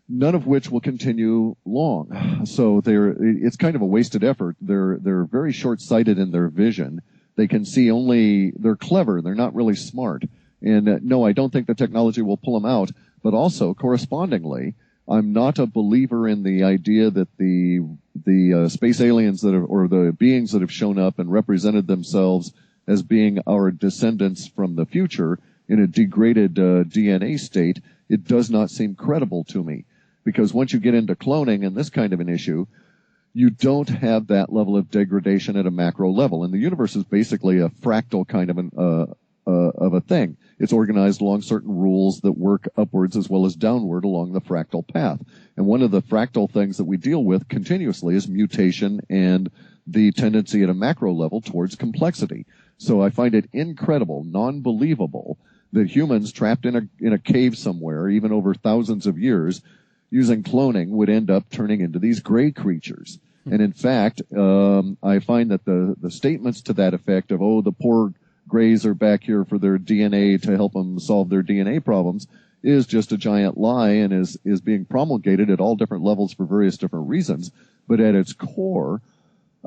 none of which will continue long. So it's kind of a wasted effort. They're very short-sighted in their vision. They can see they're clever. They're not really smart. And no, I don't think the technology will pull them out. But also, correspondingly, I'm not a believer in the idea that the space aliens or the beings that have shown up and represented themselves as being our descendants from the future in a degraded DNA state. It does not seem credible to me, because once you get into cloning and this kind of an issue, you don't have that level of degradation at a macro level. And the universe is basically a fractal kind of a thing. It's organized along certain rules that work upwards as well as downward along the fractal path. And one of the fractal things that we deal with continuously is mutation and the tendency at a macro level towards complexity. So I find it incredible, non-believable, that humans trapped in a cave somewhere, even over thousands of years, using cloning, would end up turning into these gray creatures. And in fact, I find that the statements to that effect of, the poor grays are back here for their DNA to help them solve their DNA problems, is just a giant lie and is being promulgated at all different levels for various different reasons. But at its core,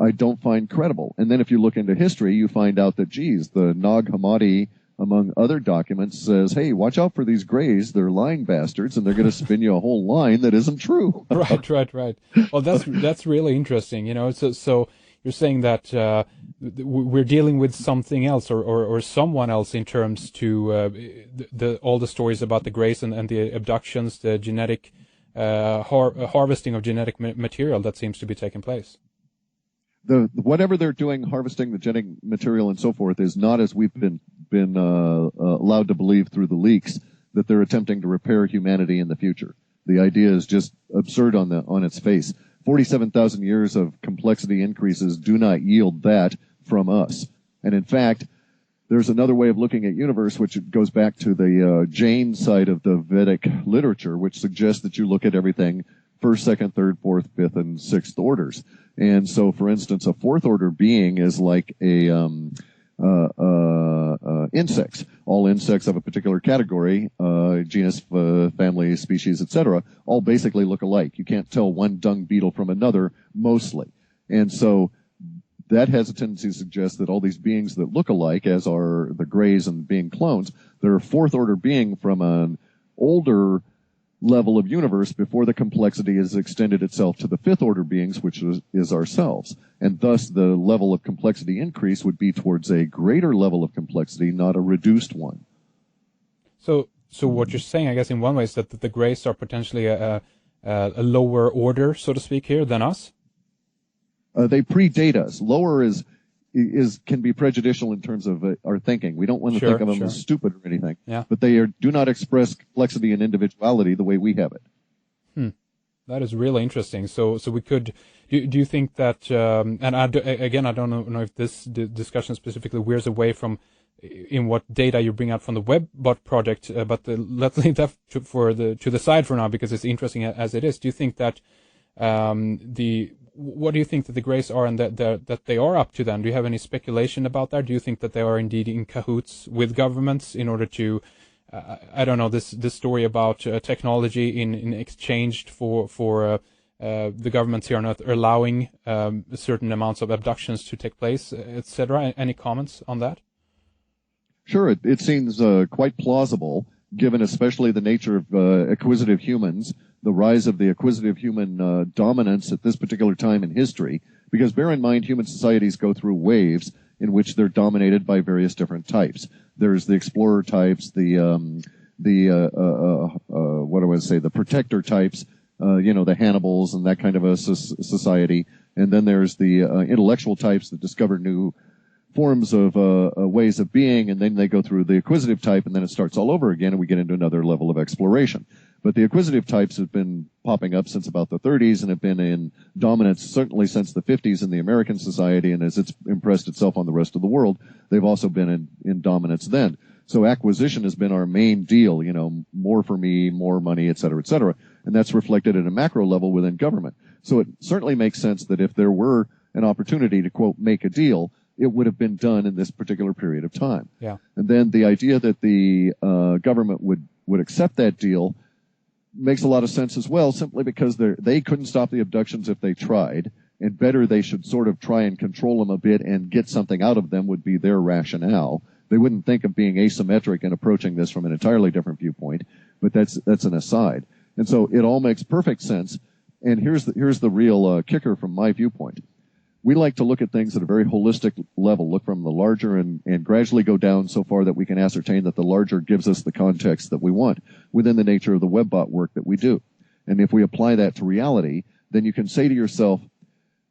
I don't find credible. And then if you look into history, you find out that, the Nag Hammadi, among other documents, says, hey, watch out for these grays. They're lying bastards, and they're going to spin you a whole line that isn't true. Right. Well, that's really interesting. So you're saying that we're dealing with something else or someone else in terms to all the stories about the grays and the abductions, the genetic harvesting of genetic material that seems to be taking place. Whatever they're doing, harvesting the genetic material and so forth, is not, as we've been allowed to believe through the leaks, that they're attempting to repair humanity in the future. The idea is just absurd on its face. 47,000 years of complexity increases do not yield that from us. And in fact, there's another way of looking at universe, which goes back to the Jain side of the Vedic literature, which suggests that you look at everything first, second, third, fourth, fifth, and sixth orders. And so, for instance, a fourth order being is like insects. All insects of a particular category, genus, family, species, etc., all basically look alike. You can't tell one dung beetle from another, mostly. And so that has a tendency to suggest that all these beings that look alike, as are the grays and being clones, they're a fourth order being from an older level of universe before the complexity has extended itself to the fifth order beings, which is ourselves. And thus the level of complexity increase would be towards a greater level of complexity, not a reduced one. So what you're saying, I guess, in one way, is that the grays are potentially a lower order, so to speak, here than us? They predate us. Lower can be prejudicial in terms of our thinking. We don't want to think of them as stupid or anything. Yeah. But they do not express complexity and individuality the way we have it. That is really interesting. So we could. Do you think that? And again, I don't know if this discussion specifically veers away from in what data you bring out from the WebBot project, but let's leave that to the side for now because it's interesting as it is. Do you think that what do you think that the Greys are and that they are up to then? Do you have any speculation about that? Do you think that they are indeed in cahoots with governments in order to I don't know, this story about technology in exchange for the governments here on Earth allowing certain amounts of abductions to take place, etc. Any comments on that? Sure, it seems quite plausible, given especially the nature of acquisitive humans, the rise of the acquisitive human dominance at this particular time in history. Because bear in mind, human societies go through waves in which they're dominated by various different types. There's the explorer types, the protector types, the Hannibals and that kind of a society. And then there's the intellectual types that discover new forms of ways of being, and then they go through the acquisitive type, and then it starts all over again, and we get into another level of exploration. But the acquisitive types have been popping up since about the 30s and have been in dominance certainly since the 50s in the American society, and as it's impressed itself on the rest of the world, they've also been in dominance then. So acquisition has been our main deal, more for me, more money, et cetera, and that's reflected at a macro level within government. So it certainly makes sense that if there were an opportunity to, quote, make a deal, it would have been done in this particular period of time. Yeah. And then the idea that the government would accept that deal makes a lot of sense as well, simply because they couldn't stop the abductions if they tried, and better they should sort of try and control them a bit and get something out of them would be their rationale. They wouldn't think of being asymmetric and approaching this from an entirely different viewpoint, but that's an aside. And so it all makes perfect sense, and here's the real kicker from my viewpoint. We like to look at things at a very holistic level, look from the larger and gradually go down so far that we can ascertain that the larger gives us the context that we want within the nature of the WebBot work that we do. And if we apply that to reality, then you can say to yourself,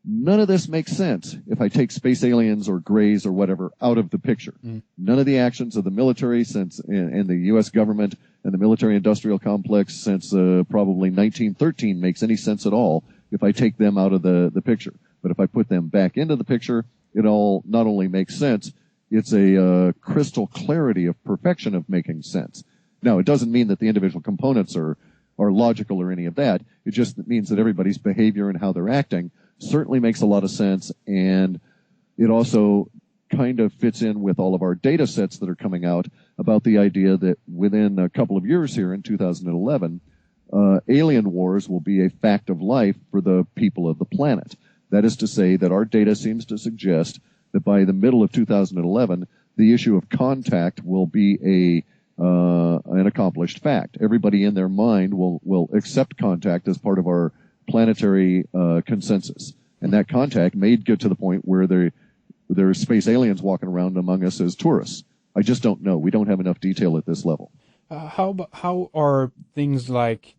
none of this makes sense if I take space aliens or Greys or whatever out of the picture. None of the actions of the military and the U.S. government and the military-industrial complex since probably 1913 makes any sense at all if I take them out of the picture. But if I put them back into the picture, it all not only makes sense, it's a crystal clarity of perfection of making sense. Now, it doesn't mean that the individual components are logical or any of that. It just means that everybody's behavior and how they're acting certainly makes a lot of sense, and it also kind of fits in with all of our data sets that are coming out about the idea that within a couple of years here in 2011, alien wars will be a fact of life for the people of the planet. That is to say that our data seems to suggest that by the middle of 2011, the issue of contact will be an accomplished fact. Everybody in their mind will accept contact as part of our planetary consensus. And that contact may get to the point where there are space aliens walking around among us as tourists. I just don't know. We don't have enough detail at this level. How are things like...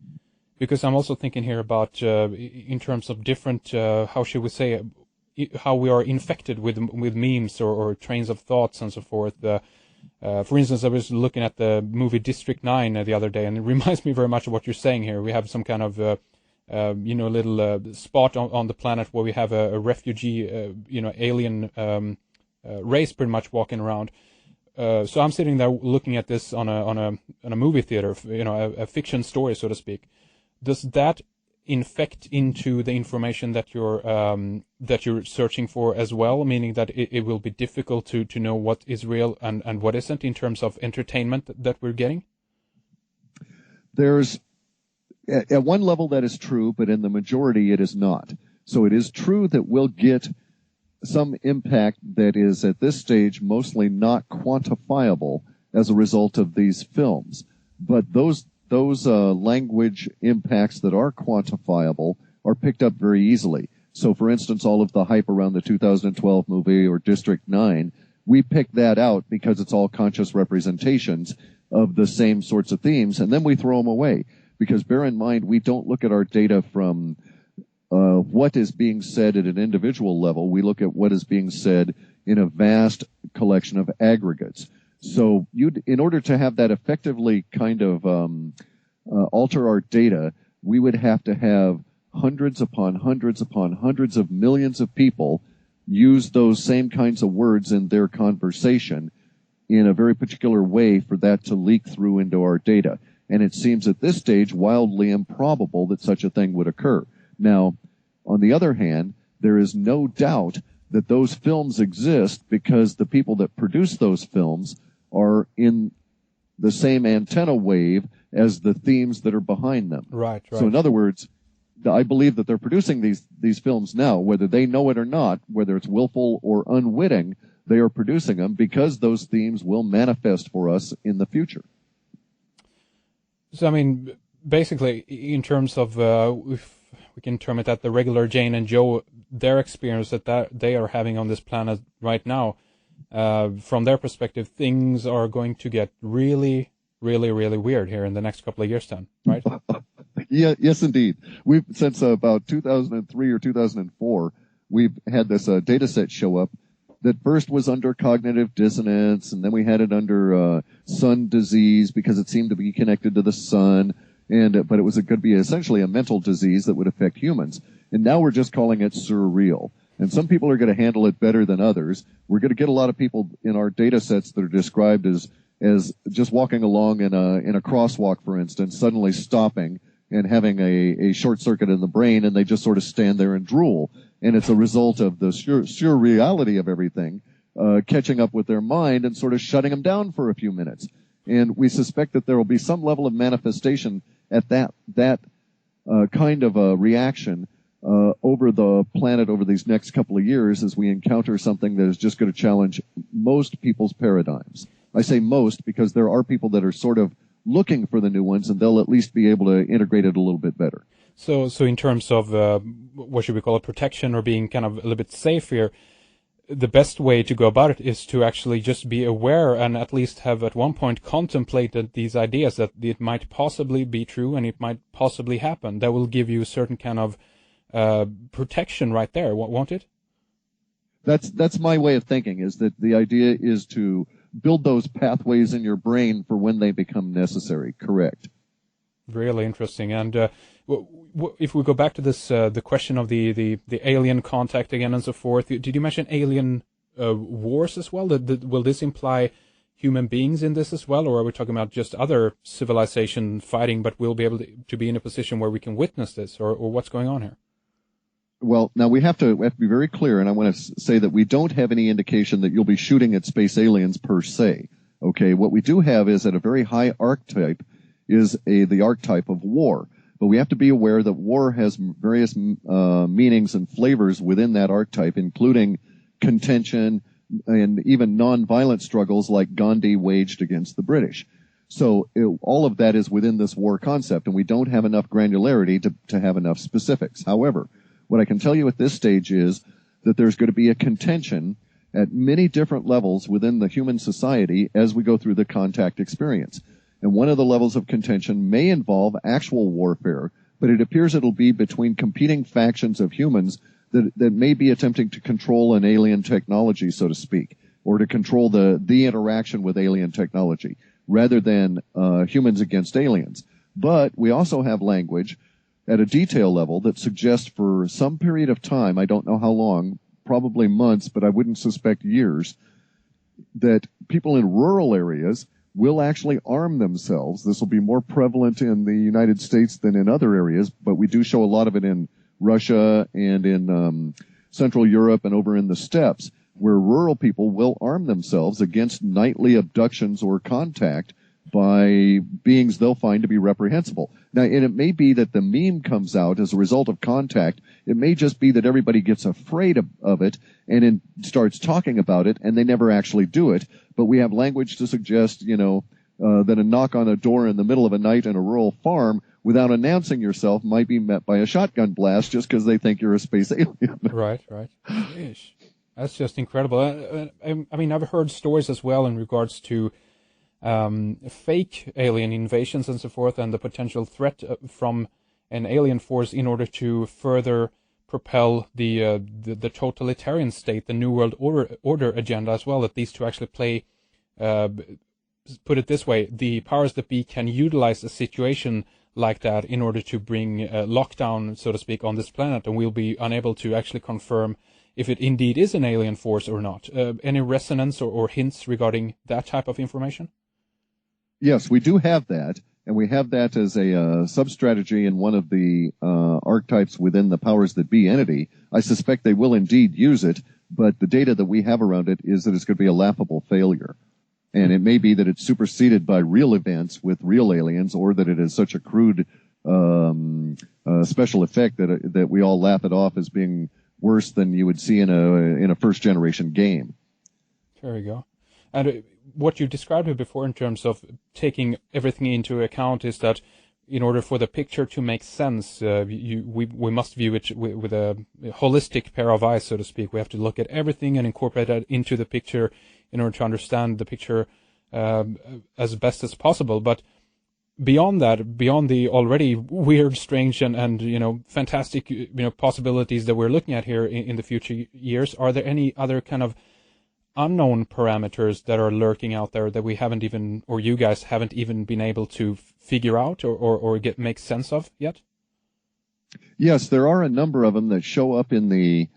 Because I'm also thinking here about, in terms of different, how should we say, how we are infected with memes or trains of thoughts and so forth. For instance, I was looking at the movie District 9 the other day, and it reminds me very much of what you're saying here. We have some kind of, little spot on the planet where we have a refugee, alien race pretty much walking around. So I'm sitting there looking at this on a movie theater, a fiction story, so to speak. Does that infect into the information that you're searching for as well, meaning that it will be difficult to know what is real and what isn't in terms of entertainment that we're getting? There's, at one level that is true, but in the majority it is not. So it is true that we'll get some impact that is at this stage mostly not quantifiable as a result of these films. But those language impacts that are quantifiable are picked up very easily. So, for instance, all of the hype around the 2012 movie or District 9, we pick that out because it's all conscious representations of the same sorts of themes, and then we throw them away. Because bear in mind, we don't look at our data from what is being said at an individual level. We look at what is being said in a vast collection of aggregates. So in order to have that effectively kind of alter our data, we would have to have hundreds upon hundreds upon hundreds of millions of people use those same kinds of words in their conversation in a very particular way for that to leak through into our data. And it seems at this stage wildly improbable that such a thing would occur. Now, on the other hand, there is no doubt that those films exist because the people that produce those films are in the same antenna wave as the themes that are behind them. Right. So in other words, I believe that they're producing these films now, whether they know it or not, whether it's willful or unwitting, they are producing them because those themes will manifest for us in the future. So, I mean, basically, in terms of, if we can term it that the regular Jane and Joe, their experience that they are having on this planet right now, from their perspective, things are going to get really, really, really weird here in the next couple of years then, right? Yeah, yes, indeed. We've, since about 2003 or 2004, we've had this data set show up that first was under cognitive dissonance, and then we had it under sun disease because it seemed to be connected to the sun, but it was going to be essentially a mental disease that would affect humans. And now we're just calling it surreal. And some people are going to handle it better than others. We're going to get a lot of people in our data sets that are described as just walking along in a crosswalk, for instance, suddenly stopping and having a short circuit in the brain, and they just sort of stand there and drool. And it's a result of the surreality of everything catching up with their mind and sort of shutting them down for a few minutes. And we suspect that there will be some level of manifestation at that kind of a reaction over the planet over these next couple of years as we encounter something that is just going to challenge most people's paradigms. I say most because there are people that are sort of looking for the new ones, and they'll at least be able to integrate it a little bit better. So in terms of what should we call it, protection or being kind of a little bit safe here, the best way to go about it is to actually just be aware and at least have at one point contemplated these ideas that it might possibly be true and it might possibly happen. That will give you a certain kind of protection right there, won't it? That's my way of thinking, is that the idea is to build those pathways in your brain for when they become necessary. Correct. Really interesting. And if we go back to this, the question of the alien contact again and so forth, did you mention alien wars as well? Will this imply human beings in this as well, or are we talking about just other civilization fighting, but we'll be able to be in a position where we can witness this, or what's going on here? Well, now we have to be very clear, and I want to say that we don't have any indication that you'll be shooting at space aliens per se. Okay, what we do have is at a very high archetype is the archetype of war. But we have to be aware that war has various meanings and flavors within that archetype, including contention and even non-violent struggles like Gandhi waged against the British. So all of that is within this war concept, and we don't have enough granularity to have enough specifics. However, what I can tell you at this stage is that there's going to be a contention at many different levels within the human society as we go through the contact experience. And one of the levels of contention may involve actual warfare, but it appears it'll be between competing factions of humans that may be attempting to control an alien technology, so to speak, or to control the interaction with alien technology, rather than humans against aliens. But we also have language at a detail level that suggests for some period of time, I don't know how long, probably months, but I wouldn't suspect years, that people in rural areas will actually arm themselves. This will be more prevalent in the United States than in other areas, but we do show a lot of it in Russia and in Central Europe and over in the steppes, where rural people will arm themselves against nightly abductions or contact by beings they'll find to be reprehensible. Now, and it may be that the meme comes out as a result of contact. It may just be that everybody gets afraid of it and then starts talking about it, and they never actually do it. But we have language to suggest, that a knock on a door in the middle of a night in a rural farm without announcing yourself might be met by a shotgun blast just because they think you're a space alien. Right. Yeesh. That's just incredible. I mean, I've heard stories as well in regards to fake alien invasions and so forth, and the potential threat from an alien force in order to further propel the totalitarian state, the New World Order agenda as well, that these two actually play, put it this way, the powers that be can utilize a situation like that in order to bring lockdown, so to speak, on this planet, and we'll be unable to actually confirm if it indeed is an alien force or not. Any resonance or hints regarding that type of information? Yes, we do have that, and we have that as a sub-strategy in one of the archetypes within the powers that be entity. I suspect they will indeed use it, but the data that we have around it is that it's going to be a laughable failure. And it may be that it's superseded by real events with real aliens, or that it is such a crude special effect that we all laugh it off as being worse than you would see in a first generation game. There we go. And what you described it before in terms of taking everything into account is that in order for the picture to make sense, we must view it with a holistic pair of eyes, so to speak. We have to look at everything and incorporate that into the picture in order to understand the picture as best as possible. But beyond that, beyond the already weird, strange, and fantastic possibilities that we're looking at here in the future years, are there any other kind of unknown parameters that are lurking out there that we haven't even, or you guys haven't even been able to figure out or make sense of yet? Yes, there are a number of them that show up in the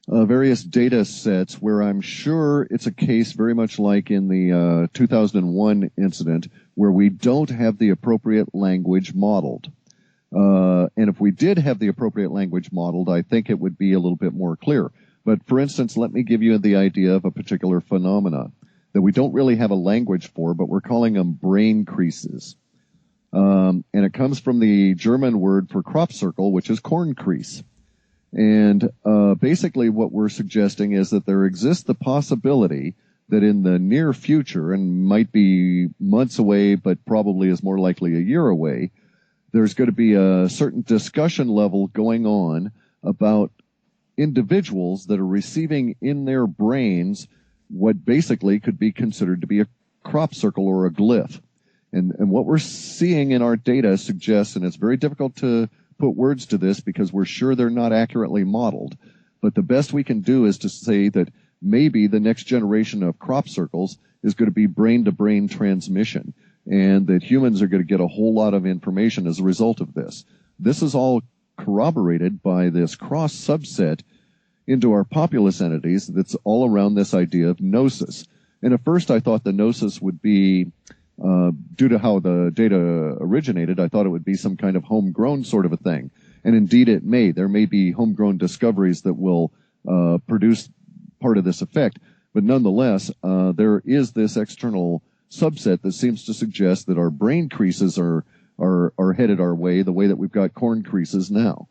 various data sets where I'm sure it's a case very much like in the 2001 incident where we don't have the appropriate language modeled. And if we did have the appropriate language modeled, I think it would be a little bit more clear. But for instance, let me give you the idea of a particular phenomena that we don't really have a language for, but we're calling them brain creases. And it comes from the German word for crop circle, which is corn crease. And basically what we're suggesting is that there exists the possibility that in the near future, and might be months away, but probably is more likely a year away, there's going to be a certain discussion level going on about individuals that are receiving in their brains what basically could be considered to be a crop circle or a glyph. And what we're seeing in our data suggests, and it's very difficult to put words to this because we're sure they're not accurately modeled, but the best we can do is to say that maybe the next generation of crop circles is going to be brain-to-brain transmission, and that humans are going to get a whole lot of information as a result of this. This is all corroborated by this cross-subset into our populous entities that's all around this idea of gnosis. And at first I thought the gnosis would be, due to how the data originated, I thought it would be some kind of homegrown sort of a thing. And indeed it may. There may be homegrown discoveries that will produce part of this effect. But nonetheless, there is this external subset that seems to suggest that our brain creases are headed our way, the way that we've got corn creases now.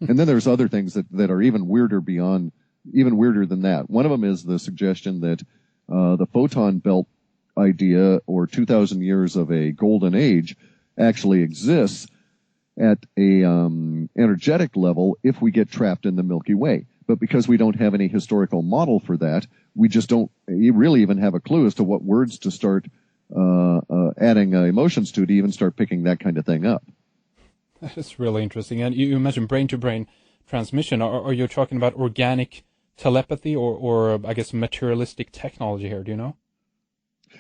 And then there's other things that are even weirder than that. One of them is the suggestion that the photon belt idea, or 2,000 years of a golden age, actually exists at a energetic level if we get trapped in the Milky Way. But because we don't have any historical model for that, we just don't really even have a clue as to what words to start adding emotions to even start picking that kind of thing up. That is really interesting. And you mentioned brain-to-brain transmission. Are you talking about organic telepathy or I guess materialistic technology here? Do you know?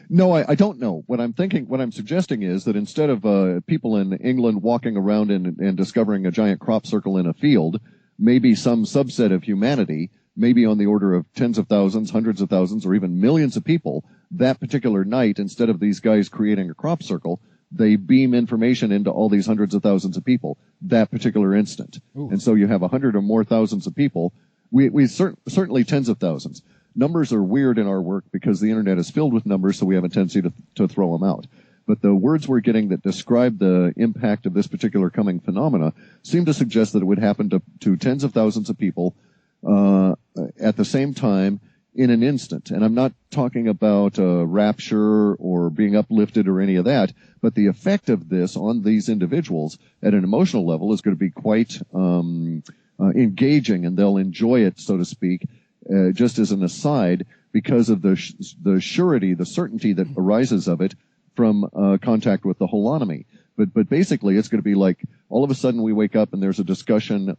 No, I don't know. What I'm suggesting is that instead of people in England walking around and discovering a giant crop circle in a field, maybe some subset of humanity, maybe on the order of tens of thousands, hundreds of thousands, or even millions of people, that particular night, instead of these guys creating a crop circle, they beam information into all these hundreds of thousands of people that particular instant. Ooh. And so you have 100 or more thousands of people. We certainly tens of thousands. Numbers are weird in our work because the internet is filled with numbers, so we have a tendency to throw them out. But the words we're getting that describe the impact of this particular coming phenomena seem to suggest that it would happen to tens of thousands of people at the same time in an instant. And I'm not talking about rapture or being uplifted or any of that, but the effect of this on these individuals at an emotional level is going to be quite engaging, and they'll enjoy it, so to speak, just as an aside, because of the surety, the certainty that arises of it from contact with the holonomy. But basically, it's going to be like all of a sudden we wake up and there's a discussion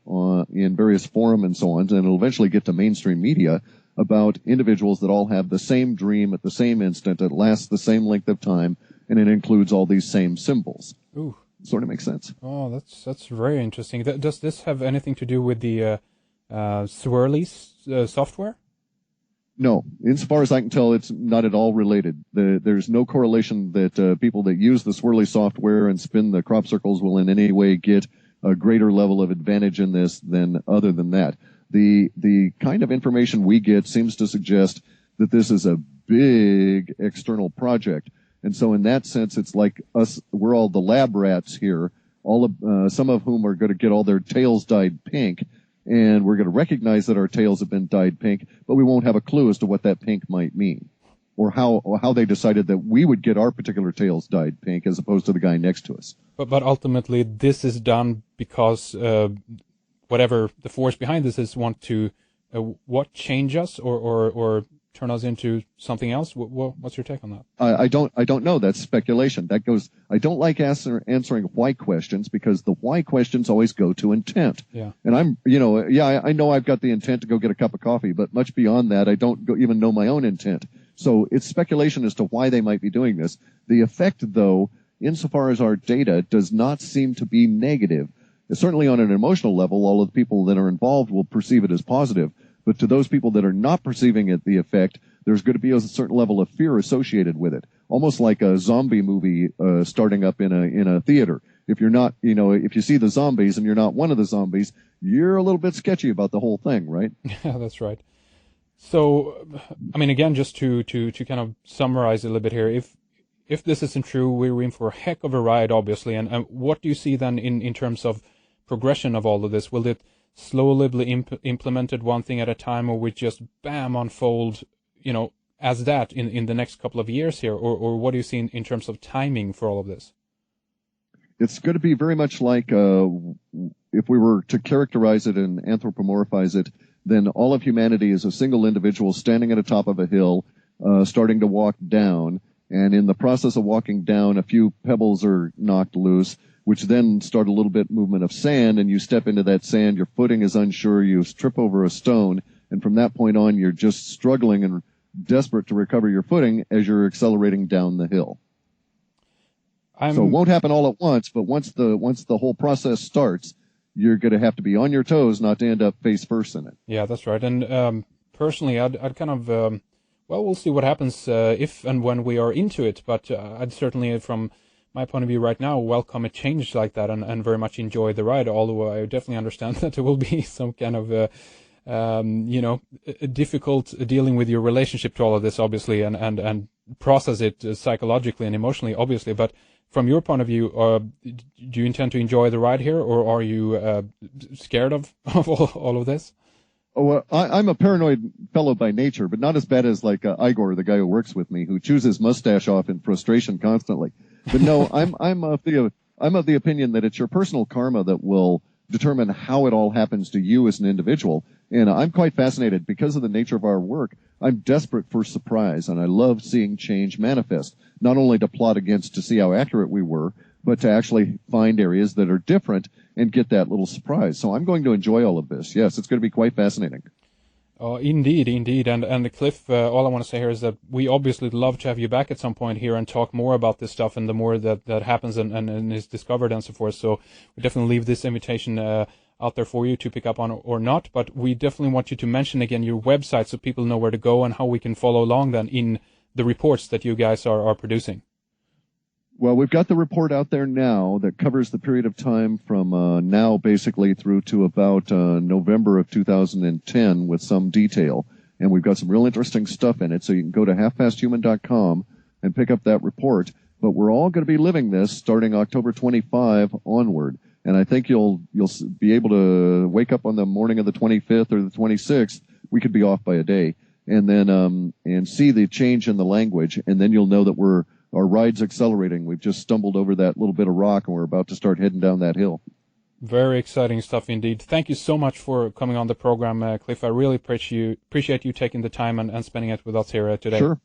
in various forums and so on, and it'll eventually get to mainstream media about individuals that all have the same dream at the same instant. It lasts the same length of time, and it includes all these same symbols. Ooh. Sort of makes sense. Oh, that's very interesting. Does this have anything to do with the Swirly software? No, insofar as I can tell, it's not at all related. There's no correlation that people that use the Swirly software and spin the crop circles will in any way get a greater level of advantage in this than other than that. The kind of information we get seems to suggest that this is a big external project. And so in that sense, it's like us, we're all the lab rats here, some of whom are going to get all their tails dyed pink, and we're going to recognize that our tails have been dyed pink, but we won't have a clue as to what that pink might mean, or how they decided that we would get our particular tails dyed pink as opposed to the guy next to us. But ultimately, this is done because whatever the force behind this is want to change us or turn us into something else. What's your take on that? I don't know. That's speculation. That goes. I don't like answering why questions because the why questions always go to intent. Yeah. And I know I've got the intent to go get a cup of coffee, but much beyond that, I don't even know my own intent. So it's speculation as to why they might be doing this. The effect, though, insofar as our data, does not seem to be negative. Certainly on an emotional level, all of the people that are involved will perceive it as positive. But to those people that are not perceiving it, the effect, there's going to be a certain level of fear associated with it. Almost like a zombie movie starting up in a theater. If you're not, if you see the zombies and you're not one of the zombies, you're a little bit sketchy about the whole thing, right? Yeah, that's right. So, I mean, again, just to kind of summarize a little bit here, if this isn't true, we're in for a heck of a ride, obviously. And what do you see then in terms of progression of all of this? Will it slowly be implemented one thing at a time, or we just bam unfold, as that in the next couple of years here, or what do you see in terms of timing for all of this? It's going to be very much like if we were to characterize it and anthropomorphize it, then all of humanity is a single individual standing at the top of a hill, starting to walk down, and in the process of walking down, a few pebbles are knocked loose, which then start a little bit movement of sand, and you step into that sand, your footing is unsure, you trip over a stone, and from that point on, you're just struggling and desperate to recover your footing as you're accelerating down the hill. So it won't happen all at once, but once the whole process starts, you're going to have to be on your toes not to end up face first in it. Yeah, that's right. And personally, I'd kind of, we'll see what happens if and when we are into it, but I'd certainly, from my point of view right now, welcome a change like that and very much enjoy the ride, although I definitely understand that there will be some kind of, difficult dealing with your relationship to all of this, obviously, and process it psychologically and emotionally, obviously. But from your point of view, do you intend to enjoy the ride here, or are you scared of all of this? Oh, well, I'm a paranoid fellow by nature, but not as bad as like Igor, the guy who works with me, who chews his mustache off in frustration constantly. But no, I'm of the opinion that it's your personal karma that will determine how it all happens to you as an individual. And I'm quite fascinated because of the nature of our work. I'm desperate for surprise, and I love seeing change manifest, not only to plot against to see how accurate we were, but to actually find areas that are different and get that little surprise. So I'm going to enjoy all of this. Yes, it's going to be quite fascinating. Oh, indeed. And Clif, all I want to say here is that we obviously love to have you back at some point here and talk more about this stuff and the more that happens and is discovered and so forth. So we definitely leave this invitation out there for you to pick up on or not. But we definitely want you to mention again your website so people know where to go and how we can follow along then in the reports that you guys are producing. Well, we've got the report out there now that covers the period of time from now basically through to about November of 2010 with some detail. And we've got some real interesting stuff in it. So you can go to halfpasthuman.com and pick up that report. But we're all going to be living this starting October 25 onward. And I think you'll be able to wake up on the morning of the 25th or the 26th. We could be off by a day. And then and see the change in the language. And then you'll know that our ride's accelerating. We've just stumbled over that little bit of rock, and we're about to start heading down that hill. Very exciting stuff indeed. Thank you so much for coming on the program, Clif. I really appreciate you taking the time and spending it with us here today. Sure.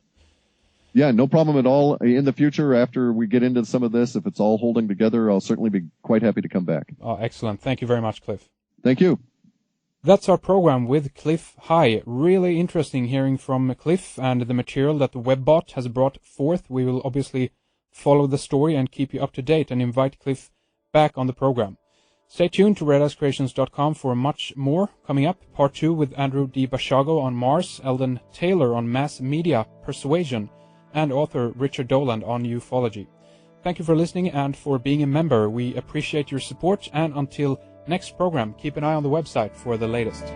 Yeah, no problem at all. In the future, after we get into some of this, if it's all holding together, I'll certainly be quite happy to come back. Oh, excellent. Thank you very much, Clif. Thank you. That's our program with Clif High. Really interesting hearing from Clif and the material that the Webbot has brought forth. We will obviously follow the story and keep you up to date and invite Clif back on the program. Stay tuned to redicecreations.com for much more coming up. Part 2 with Andrew D. Bashago on Mars, Eldon Taylor on mass media persuasion, and author Richard Doland on ufology. Thank you for listening and for being a member. We appreciate your support, and until next program, keep an eye on the website for the latest.